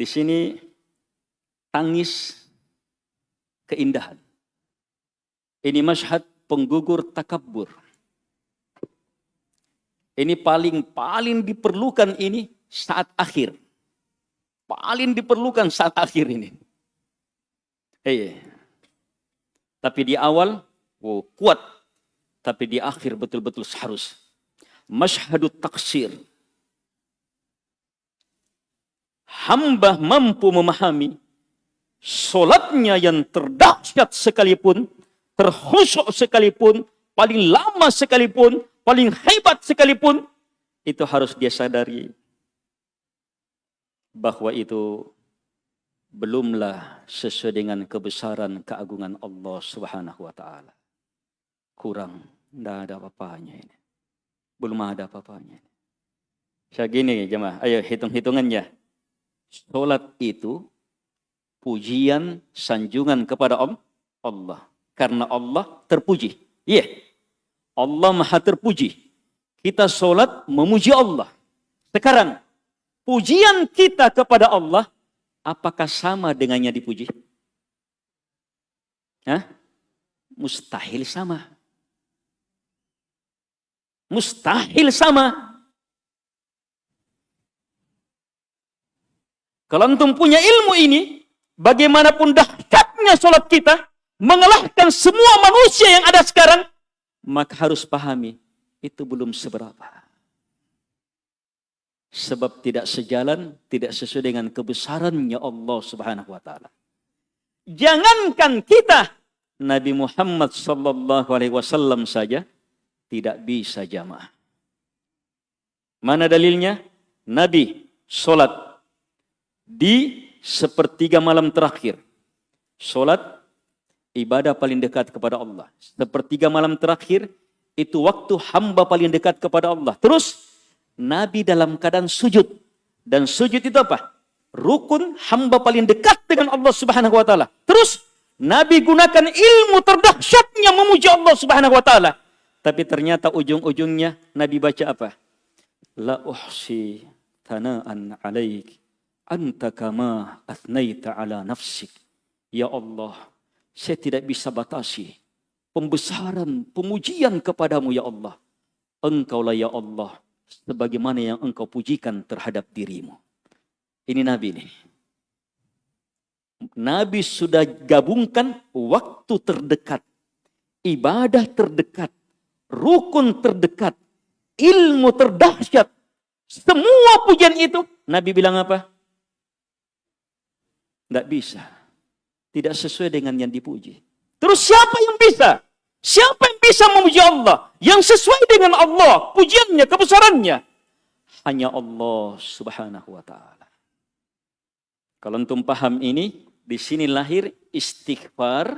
sini tangis keindahan. Ini masyhad penggugur takabbur. Ini paling diperlukan ini saat akhir. Paling diperlukan saat akhir ini. Tapi di awal, kuat. Tapi di akhir betul-betul harus. Masyhadut taksir. Hamba mampu memahami solatnya yang terdahsyat sekalipun, terkhusyuk sekalipun, paling lama sekalipun, paling hebat sekalipun, itu harus dia sadari bahwa itu belumlah sesuai dengan kebesaran keagungan Allah Subhanahu wa taala. Kurang, tidak ada apa-apanya ini. Belum ada apa-apanya. Saya gini jemaah, ayo hitung-hitungannya. Salat itu pujian, sanjungan kepada Allah. Karena Allah terpuji. Iya. Allah maha terpuji. Kita salat memuji Allah. Sekarang, pujian kita kepada Allah, apakah sama dengannya dipuji? Mustahil sama. Mustahil sama. Kalau antum punya ilmu ini, bagaimanapun dahsyatnya sholat kita, mengalahkan semua manusia yang ada sekarang, maka harus pahami, itu belum seberapa. Sebab tidak sejalan, tidak sesuai dengan kebesarannya Allah Subhanahu wa taala. Jangankan kita, Nabi Muhammad sallallahu alaihi wasallam saja tidak bisa jamaah. Mana dalilnya? Nabi salat di sepertiga malam terakhir. Salat ibadah paling dekat kepada Allah. Sepertiga malam terakhir itu waktu hamba paling dekat kepada Allah. Terus Nabi dalam keadaan sujud. Dan sujud itu apa? Rukun hamba paling dekat dengan Allah Subhanahu wa taala. Terus Nabi gunakan ilmu terdahsyatnya memuji Allah Subhanahu wa taala. Tapi ternyata ujung-ujungnya Nabi baca apa? La uhsi thana'an 'alaik anta kama athnaita 'ala nafsik. Ya Allah, saya tidak bisa batasi pembesaran, pemujian kepadamu ya Allah. Engkaulah ya Allah, sebagaimana yang engkau pujikan terhadap dirimu. Ini Nabi nih. Nabi sudah gabungkan waktu terdekat, ibadah terdekat, rukun terdekat, ilmu terdahsyat. Semua pujian itu, Nabi bilang apa? Tidak bisa. Tidak sesuai dengan yang dipuji. Terus siapa yang bisa? Siapa yang bisa memuji Allah? Yang sesuai dengan Allah, pujiannya, kebesarannya. Hanya Allah Subhanahu wa ta'ala. Kalau antum paham ini, di sini lahir istighfar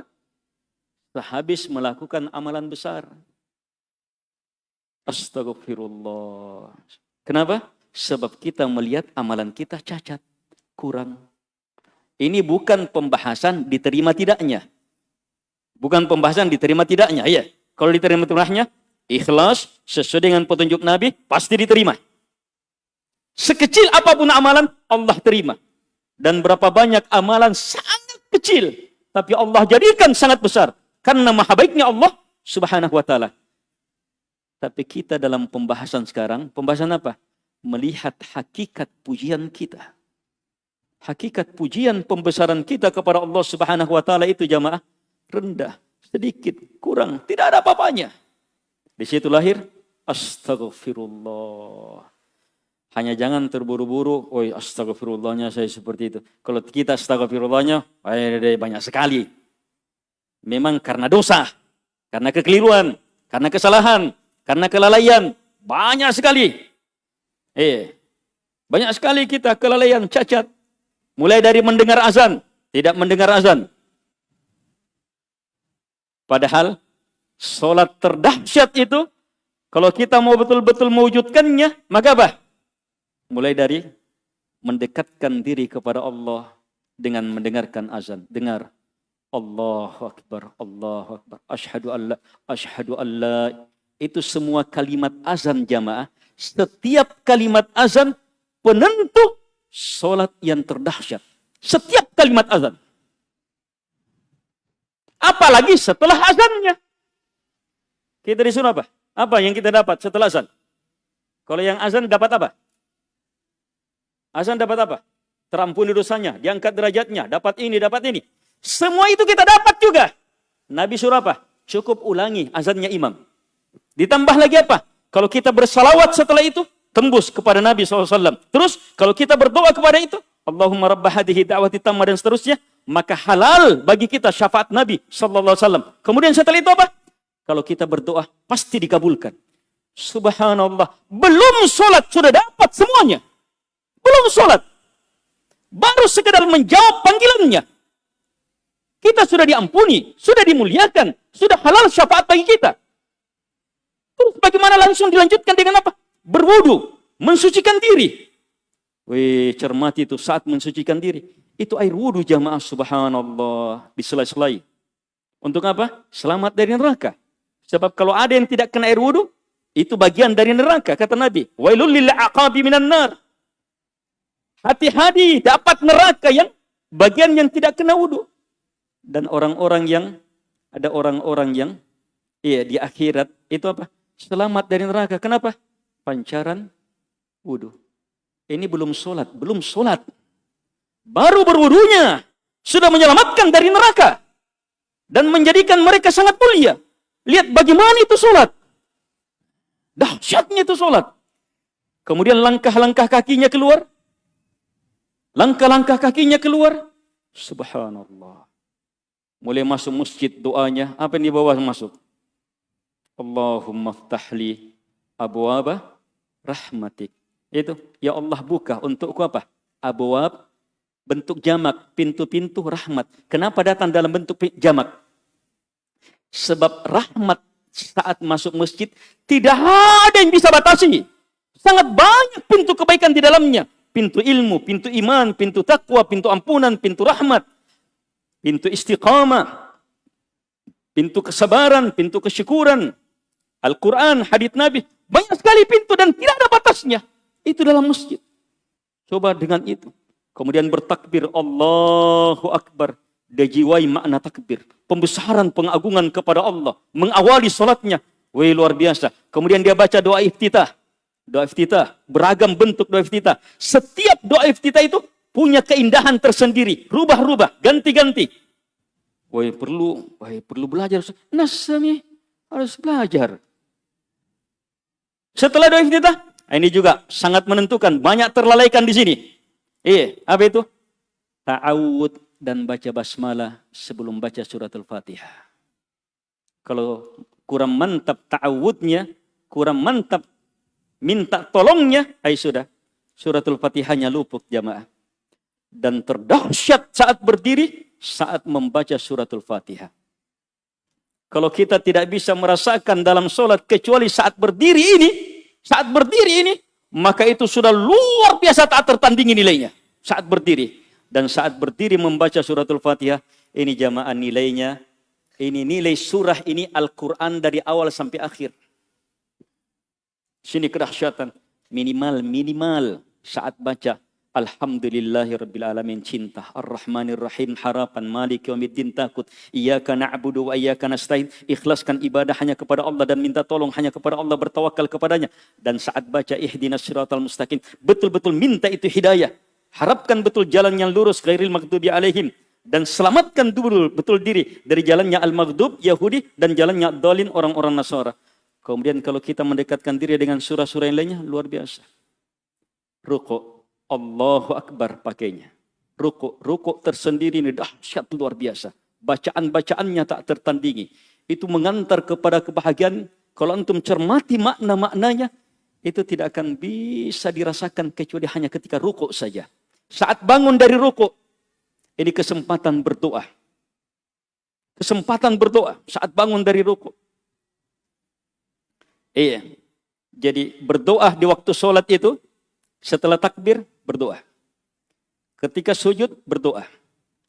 sehabis melakukan amalan besar. Astagfirullah. Kenapa? Sebab kita melihat amalan kita cacat, kurang. Ini bukan pembahasan diterima tidaknya. Bukan pembahasan diterima tidaknya. Ya. Kalau diterima tidaknya, ikhlas sesuai dengan petunjuk Nabi, pasti diterima. Sekecil apapun amalan, Allah terima. Dan berapa banyak amalan sangat kecil, tapi Allah jadikan sangat besar. Karena maha baiknya Allah Subhanahu wa ta'ala. Tapi kita dalam pembahasan sekarang, pembahasan apa? Melihat hakikat pujian kita. Hakikat pujian pembesaran kita kepada Allah Subhanahu wa ta'ala itu jamaah rendah, sedikit, kurang, tidak ada apa-apanya. Di situ lahir astagfirullah. Hanya jangan terburu-buru, oi astagfirullahnya saya seperti itu. Kalau kita astagfirullahnya banyak sekali. Memang karena dosa, karena kekeliruan, karena kesalahan, karena kelalaian, banyak sekali. Banyak sekali kita kelalaian, cacat. Mulai dari mendengar azan, tidak mendengar azan. Padahal sholat terdahsyat itu, kalau kita mau betul-betul mewujudkannya, maka apa? Mulai dari mendekatkan diri kepada Allah dengan mendengarkan azan. Dengar. Allahu Akbar, Allahu Akbar. Asyhadu an la. Itu semua kalimat azan jamaah. Setiap kalimat azan penentu sholat yang terdahsyat. Setiap kalimat azan. Apalagi setelah azannya. Kita disuruh apa? Apa yang kita dapat setelah azan? Kalau yang azan dapat apa? Azan dapat apa? Terampuni dosanya, diangkat derajatnya, dapat ini, dapat ini. Semua itu kita dapat juga. Nabi suruh apa? Cukup ulangi azannya imam. Ditambah lagi apa? Kalau kita bersalawat setelah itu, tembus kepada Nabi SAW. Terus, kalau kita berdoa kepada itu, Allahumma rabba hadihi da'wati tamma dan seterusnya, maka halal bagi kita syafaat Nabi SAW. Kemudian setelah itu apa? Kalau kita berdoa, pasti dikabulkan. Subhanallah. Belum sholat, sudah dapat semuanya. Belum sholat. Baru sekedar menjawab panggilannya. Kita sudah diampuni, sudah dimuliakan, sudah halal syafaat bagi kita. Terus bagaimana langsung dilanjutkan dengan apa? Berwudu, mensucikan diri. Wih, cermati itu saat mensucikan diri. Itu air wudu jamaah, subhanallah, diselai-selai. Untuk apa? Selamat dari neraka. Sebab kalau ada yang tidak kena air wudu, itu bagian dari neraka, kata Nabi. Wailul lil aqabi minan nar. Hati-hati dapat neraka yang bagian yang tidak kena wudu. Dan ada orang-orang yang di akhirat itu apa? Selamat dari neraka. Kenapa? Pancaran wudu. Ini belum sholat. Baru berwudunya sudah menyelamatkan dari neraka dan menjadikan mereka sangat mulia. Lihat bagaimana itu sholat. Dahsyatnya itu sholat. Kemudian langkah-langkah kakinya keluar. Subhanallah. Mulai masuk masjid doanya. Apa yang di bawah masuk? Allahumma ftahli abwaba rahmatik. Itu, ya Allah buka untukku apa? Abwab, bentuk jamak, pintu-pintu rahmat. Kenapa datang dalam bentuk jamak? Sebab rahmat saat masuk masjid tidak ada yang bisa batasi. Sangat banyak pintu kebaikan di dalamnya. Pintu ilmu, pintu iman, pintu takwa, pintu ampunan, pintu rahmat, pintu istiqamah, pintu kesabaran, pintu kesyukuran. Al-Quran, hadits Nabi, banyak sekali pintu dan tidak ada batasnya. Itu dalam masjid. Coba dengan itu. Kemudian bertakbir, Allahu Akbar. Dia jiwai makna takbir. Pembesaran, pengagungan kepada Allah. Mengawali salatnya. Wih, luar biasa. Kemudian dia baca doa iftitah. Doa iftitah. Beragam bentuk doa iftitah. Setiap doa iftitah itu punya keindahan tersendiri. Rubah-rubah, ganti-ganti. Wih, perlu belajar. Nasami harus belajar. Setelah doa iftitah, ini juga sangat menentukan. Banyak terlalaikan di sini. Apa itu? Ta'awud dan baca basmalah sebelum baca surat Al-Fatihah. Kalau kurang mantap ta'awudnya, kurang mantap minta tolongnya, sudah. Suratul Fatihahnya luput jamaah. Dan terdahsyat saat berdiri, saat membaca suratul Fatihah. Kalau kita tidak bisa merasakan dalam sholat kecuali saat berdiri ini, maka itu sudah luar biasa tak tertandingi nilainya. Saat berdiri. Dan saat berdiri membaca suratul Fatihah, ini jamaah nilainya, ini nilai surah ini Al-Quran dari awal sampai akhir. Sini kedahsyatan. Minimal saat baca Alhamdulillahirabbil alamin, cinta, Ar-Rahmanir Rahim, harapan, Malik yaumiddin, takut, iyyaka na'budu wa iyyaka nasta'in, ikhlaskan ibadah hanya kepada Allah dan minta tolong hanya kepada Allah, bertawakal kepadanya. Dan saat baca ihdinas siratal mustaqim, betul-betul minta itu hidayah. Harapkan betul jalan yang lurus, ghairil maghdubi alaihim, dan selamatkan betul diri dari jalannya al-maghdub Yahudi dan jalannya ad-dhalin orang-orang Nasara. Kemudian kalau kita mendekatkan diri dengan surah-surah yang lainnya, luar biasa. Ruku' Allahu Akbar pakainya. Ruku' tersendiri ini dahsyat luar biasa. Bacaan-bacaannya tak tertandingi. Itu mengantar kepada kebahagiaan. Kalau antum cermati makna-maknanya, itu tidak akan bisa dirasakan kecuali hanya ketika ruku' saja. Saat bangun dari ruku', ini kesempatan berdoa. Kesempatan berdoa saat bangun dari ruku'. Jadi berdoa di waktu sholat itu, setelah takbir, berdoa. Ketika sujud, berdoa.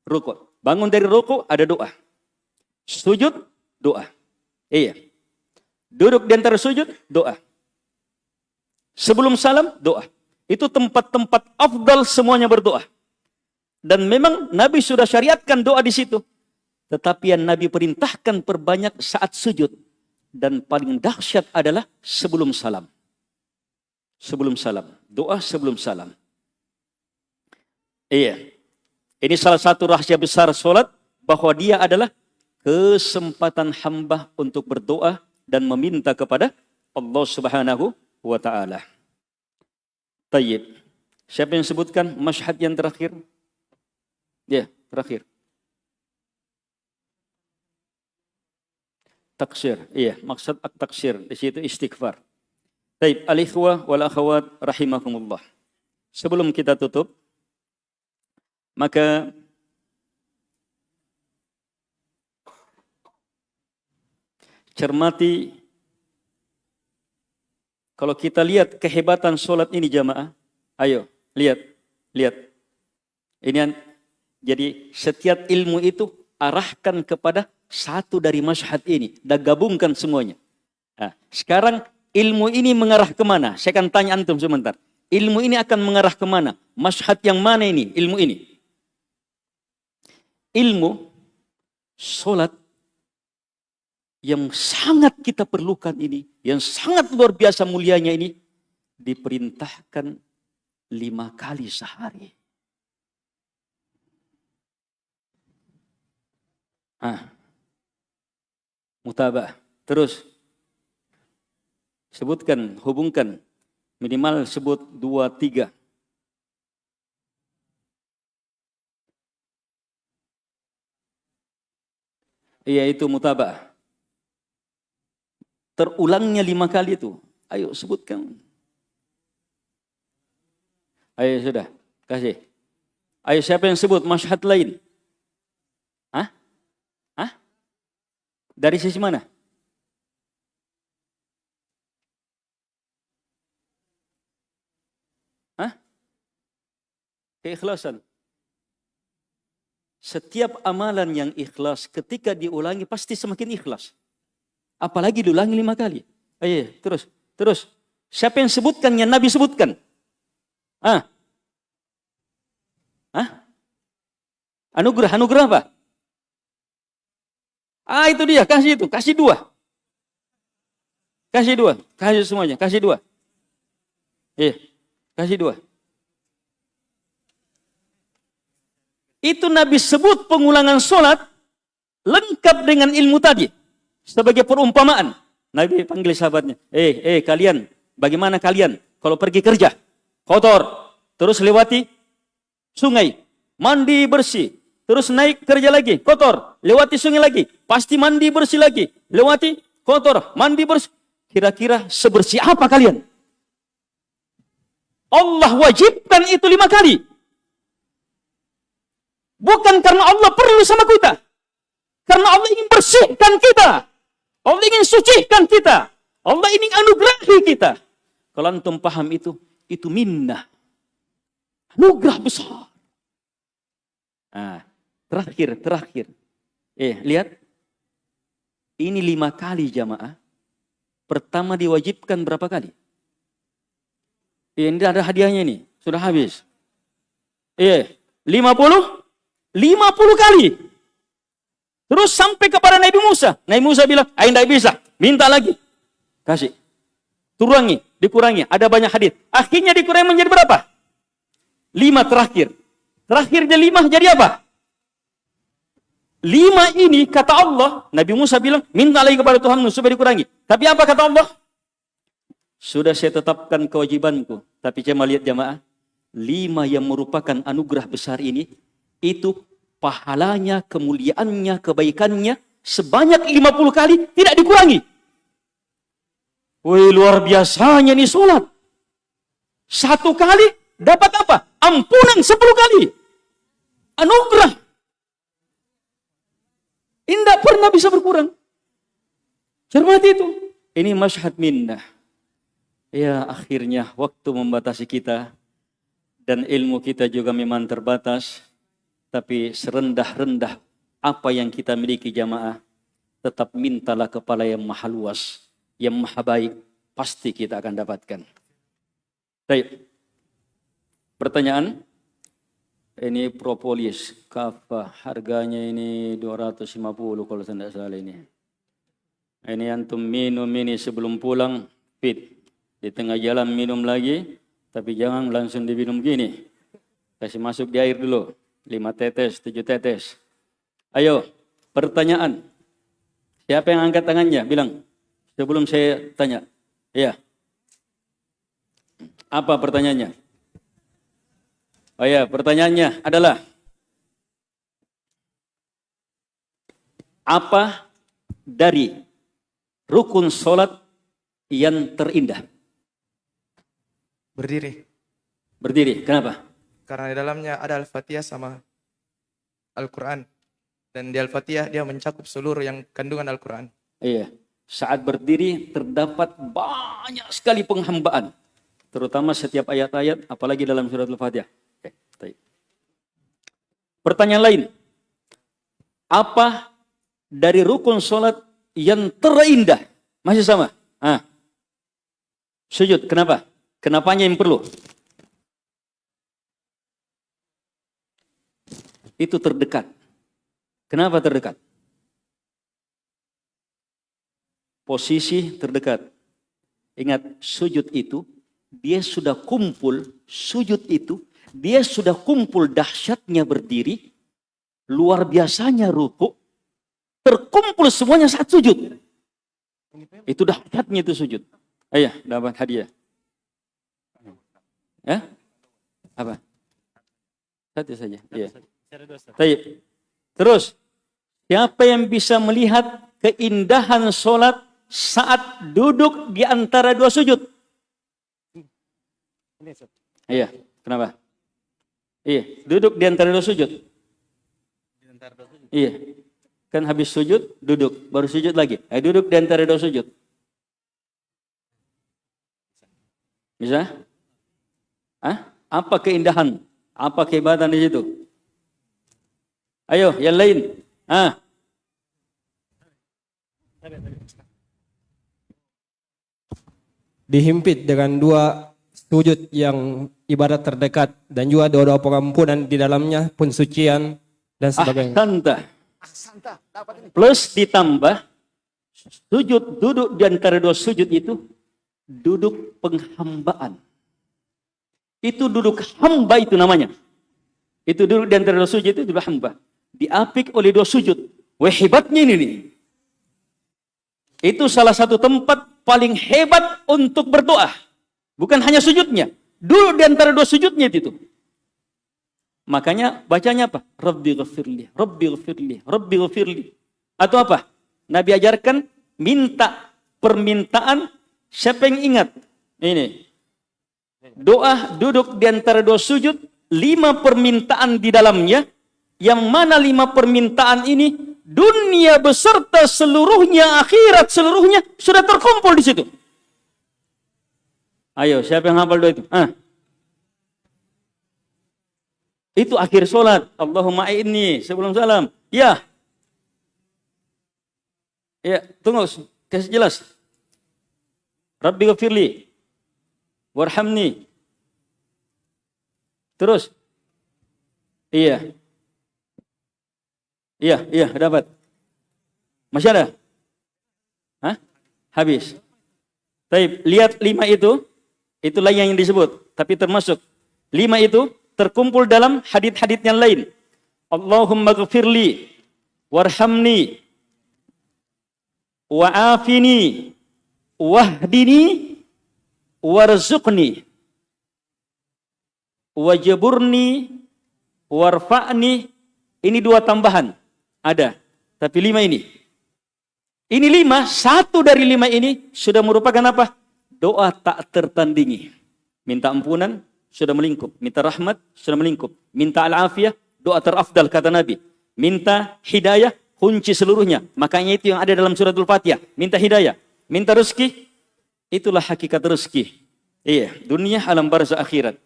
Ruku'. Bangun dari ruku', ada doa. Sujud, doa. Duduk di antara sujud, doa. Sebelum salam, doa. Itu tempat-tempat afdal semuanya berdoa. Dan memang Nabi sudah syariatkan doa di situ. Tetapi yang Nabi perintahkan perbanyak saat sujud. Dan paling dahsyat adalah sebelum salam. Sebelum salam. Doa sebelum salam. Iya. Ini salah satu rahasia besar salat, bahwa dia adalah kesempatan hamba untuk berdoa dan meminta kepada Allah Subhanahu wa taala. Tayyib. Siapa yang sebutkan masyhad yang terakhir? Ya, terakhir. Taksir. Iya, maksud at-taksir di situ istighfar. Baik, al-ikhwah wal akhawat rahimakumullah. Sebelum kita tutup, maka cermati, kalau kita lihat kehebatan solat ini jamaah, ayo lihat. Ini jadi setiap ilmu itu arahkan kepada satu dari masyhad ini, dan gabungkan semuanya. Nah, sekarang ilmu ini mengarah kemana? Saya akan tanya antum sebentar. Ilmu ini akan mengarah kemana? Masyhad yang mana ini? Ilmu ini. Ilmu solat yang sangat kita perlukan ini, yang sangat luar biasa mulianya ini, diperintahkan 5 kali sehari. Mutabah. Terus sebutkan, hubungkan, minimal sebut 2, 3. Iya, itu mutabah. Terulangnya 5 kali itu. Ayo sebutkan. Ayo sudah, kasih. Ayo siapa yang sebut masyhad lain? Hah? Dari sisi mana? Keikhlasan. Setiap amalan yang ikhlas ketika diulangi pasti semakin ikhlas. Apalagi diulangi 5 kali. Ayo, terus. Siapa yang sebutkan yang Nabi sebutkan? Anugerah apa? Itu dia, kasih itu, kasih 2. Kasih semuanya, kasih 2. Kasih 2. Itu Nabi sebut pengulangan sholat lengkap dengan ilmu tadi. Sebagai perumpamaan. Nabi panggil sahabatnya. Kalian, bagaimana kalian kalau pergi kerja? Kotor. Terus lewati sungai. Mandi bersih. Terus naik kerja lagi. Kotor. Lewati sungai lagi. Pasti mandi bersih lagi. Lewati kotor. Mandi bersih. Kira-kira sebersih apa kalian? Allah wajibkan itu 5 kali. Bukan karena Allah perlu sama kita. Karena Allah ingin bersihkan kita. Allah ingin sucikan kita. Allah ingin anugerahi kita. Kalau antum paham itu minnah. Anugerah besar. Terakhir. Lihat. Ini 5 kali jamaah. Pertama diwajibkan berapa kali? Ini ada hadiahnya nih. Sudah habis. 50 kali. Terus sampai kepada Nabi Musa. Nabi Musa bilang, tidak bisa. Minta lagi. Kasih. Dikurangi. Ada banyak hadis. Akhirnya dikurangi menjadi berapa? 5 terakhir. Terakhirnya 5 jadi apa? 5 ini kata Allah, Nabi Musa bilang, minta lagi kepada Tuhanmu supaya dikurangi. Tapi apa kata Allah? Sudah saya tetapkan kewajibanku. Tapi cuma lihat jamaah, 5 yang merupakan anugerah besar ini, itu pahalanya, kemuliaannya, kebaikannya, sebanyak 50 kali tidak dikurangi. Wih, luar biasanya nih sholat. 1 kali dapat apa? Ampunan 10 kali. Anugerah. Tidak pernah bisa berkurang. Cermati itu. Ini masyhad minnah. Ya, akhirnya waktu membatasi kita. Dan ilmu kita juga memang terbatas. Tapi serendah-rendah apa yang kita miliki jamaah. Tetap mintalah kepada yang maha luas. Yang maha baik. Pasti kita akan dapatkan. Baik. Pertanyaan. Ini propolis kafah, harganya ini 250 kalau saya tidak salah ini. Ini antum minum ini sebelum pulang, fit. Di tengah jalan minum lagi, tapi jangan langsung diminum gini. Kasih masuk di air dulu. 5 tetes, 7 tetes. Ayo, pertanyaan. Siapa yang angkat tangannya? Bilang. Sebelum saya tanya. Iya. Apa pertanyaannya? Oh ya, pertanyaannya adalah apa dari rukun sholat yang terindah? Berdiri. Berdiri, kenapa? Karena di dalamnya ada Al-Fatihah sama Al-Quran. Dan di Al-Fatihah dia mencakup seluruh yang kandungan Al-Quran. Iya, saat berdiri terdapat banyak sekali penghambaan. Terutama setiap ayat-ayat, apalagi dalam surat Al-Fatihah. Oke, baik. Pertanyaan lain. Apa dari rukun sholat yang terindah? Masih sama? Sujud, kenapa? Kenapanya yang perlu? Itu terdekat. Kenapa terdekat? Posisi terdekat. Ingat, sujud itu, dia sudah kumpul, sujud itu, dia sudah kumpul dahsyatnya berdiri, luar biasanya ruku, terkumpul semuanya saat sujud. Itu dahsyatnya itu sujud. Ayah, dapat hadiah. Ya? Apa? Satu saja. Iya. Baik. Terus, siapa yang bisa melihat keindahan sholat saat duduk di antara dua sujud? Iya, kenapa? Iya, duduk di antara dua sujud. Iya, kan habis sujud, duduk, baru sujud lagi. Duduk di antara dua sujud. Bisa? Apa keindahan? Apa kehebatan di situ? Ayo, yang lain. Dihimpit dengan dua sujud yang ibadat terdekat dan juga doa-doa pengampunan di dalamnya, pensucian dan sebagainya. Plus ditambah sujud duduk di antara dua sujud itu duduk penghambaan. Itu duduk hamba itu namanya. Itu duduk di antara dua sujud itu duduk hamba. Diapit oleh dua sujud. Wah, hebatnya ini nih. Itu salah satu tempat paling hebat untuk berdoa. Bukan hanya sujudnya. Duduk di antara dua sujudnya itu. Makanya bacanya apa? Rabbi ghafirli, Rabbi ghafirli, Rabbi ghafirli. Atau apa? Nabi ajarkan minta permintaan. Siapa yang ingat? Ini. Doa duduk di antara dua sujud, 5 permintaan di dalamnya, yang mana 5 permintaan ini dunia beserta seluruhnya, akhirat seluruhnya sudah terkumpul di situ. Ayo, siapa yang hafal doa itu? Itu akhir sholat. Allahumma a'inni sebelum salam. Ya. Ya, tunggu, kasih jelas. Rabbi ghafirli warhamni. Terus. Iya. Iya, dapat. Masih ada? Habis. Baik, lihat 5 itu. Itulah yang disebut. Tapi termasuk 5 itu terkumpul dalam hadits-hadits yang lain. Allahumma ghafirli warhamni wa'afini wahdini warzuqni wajaburni warfa'ni. Ini 2 tambahan. Ada. Tapi 5 ini. Ini 5. 1 dari 5 ini sudah merupakan apa? Doa tak tertandingi. Minta ampunan sudah melingkup. Minta rahmat sudah melingkup. Minta al-afiyah, doa terafdal kata Nabi. Minta hidayah, kunci seluruhnya. Makanya itu yang ada dalam surat Al-Fatihah. Minta hidayah. Minta rezeki, itulah hakikat rezeki. Iya, dunia alam barzah akhirat.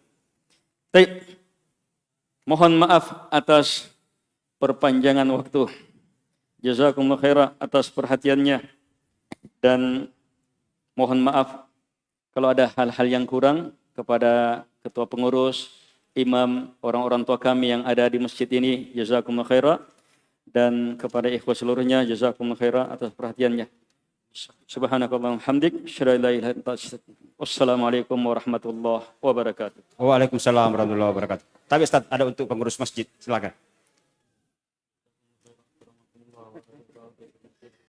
Baik. Mohon maaf atas perpanjangan waktu. Jazakumullah khairah atas perhatiannya. Dan mohon maaf kalau ada hal-hal yang kurang kepada ketua pengurus, imam, orang-orang tua kami yang ada di masjid ini. Jazakumullah khairah. Dan kepada ikhwah seluruhnya, jazakumullah khairah atas perhatiannya. Subhanakallahumma hamdik, asyhadu an la ilaha illa anta astaghfiruka. Wassalamualaikum warahmatullahi wabarakatuh. Waalaikumsalam warahmatullahi wabarakatuh. Tapi Ustaz, ada untuk pengurus masjid, silakan.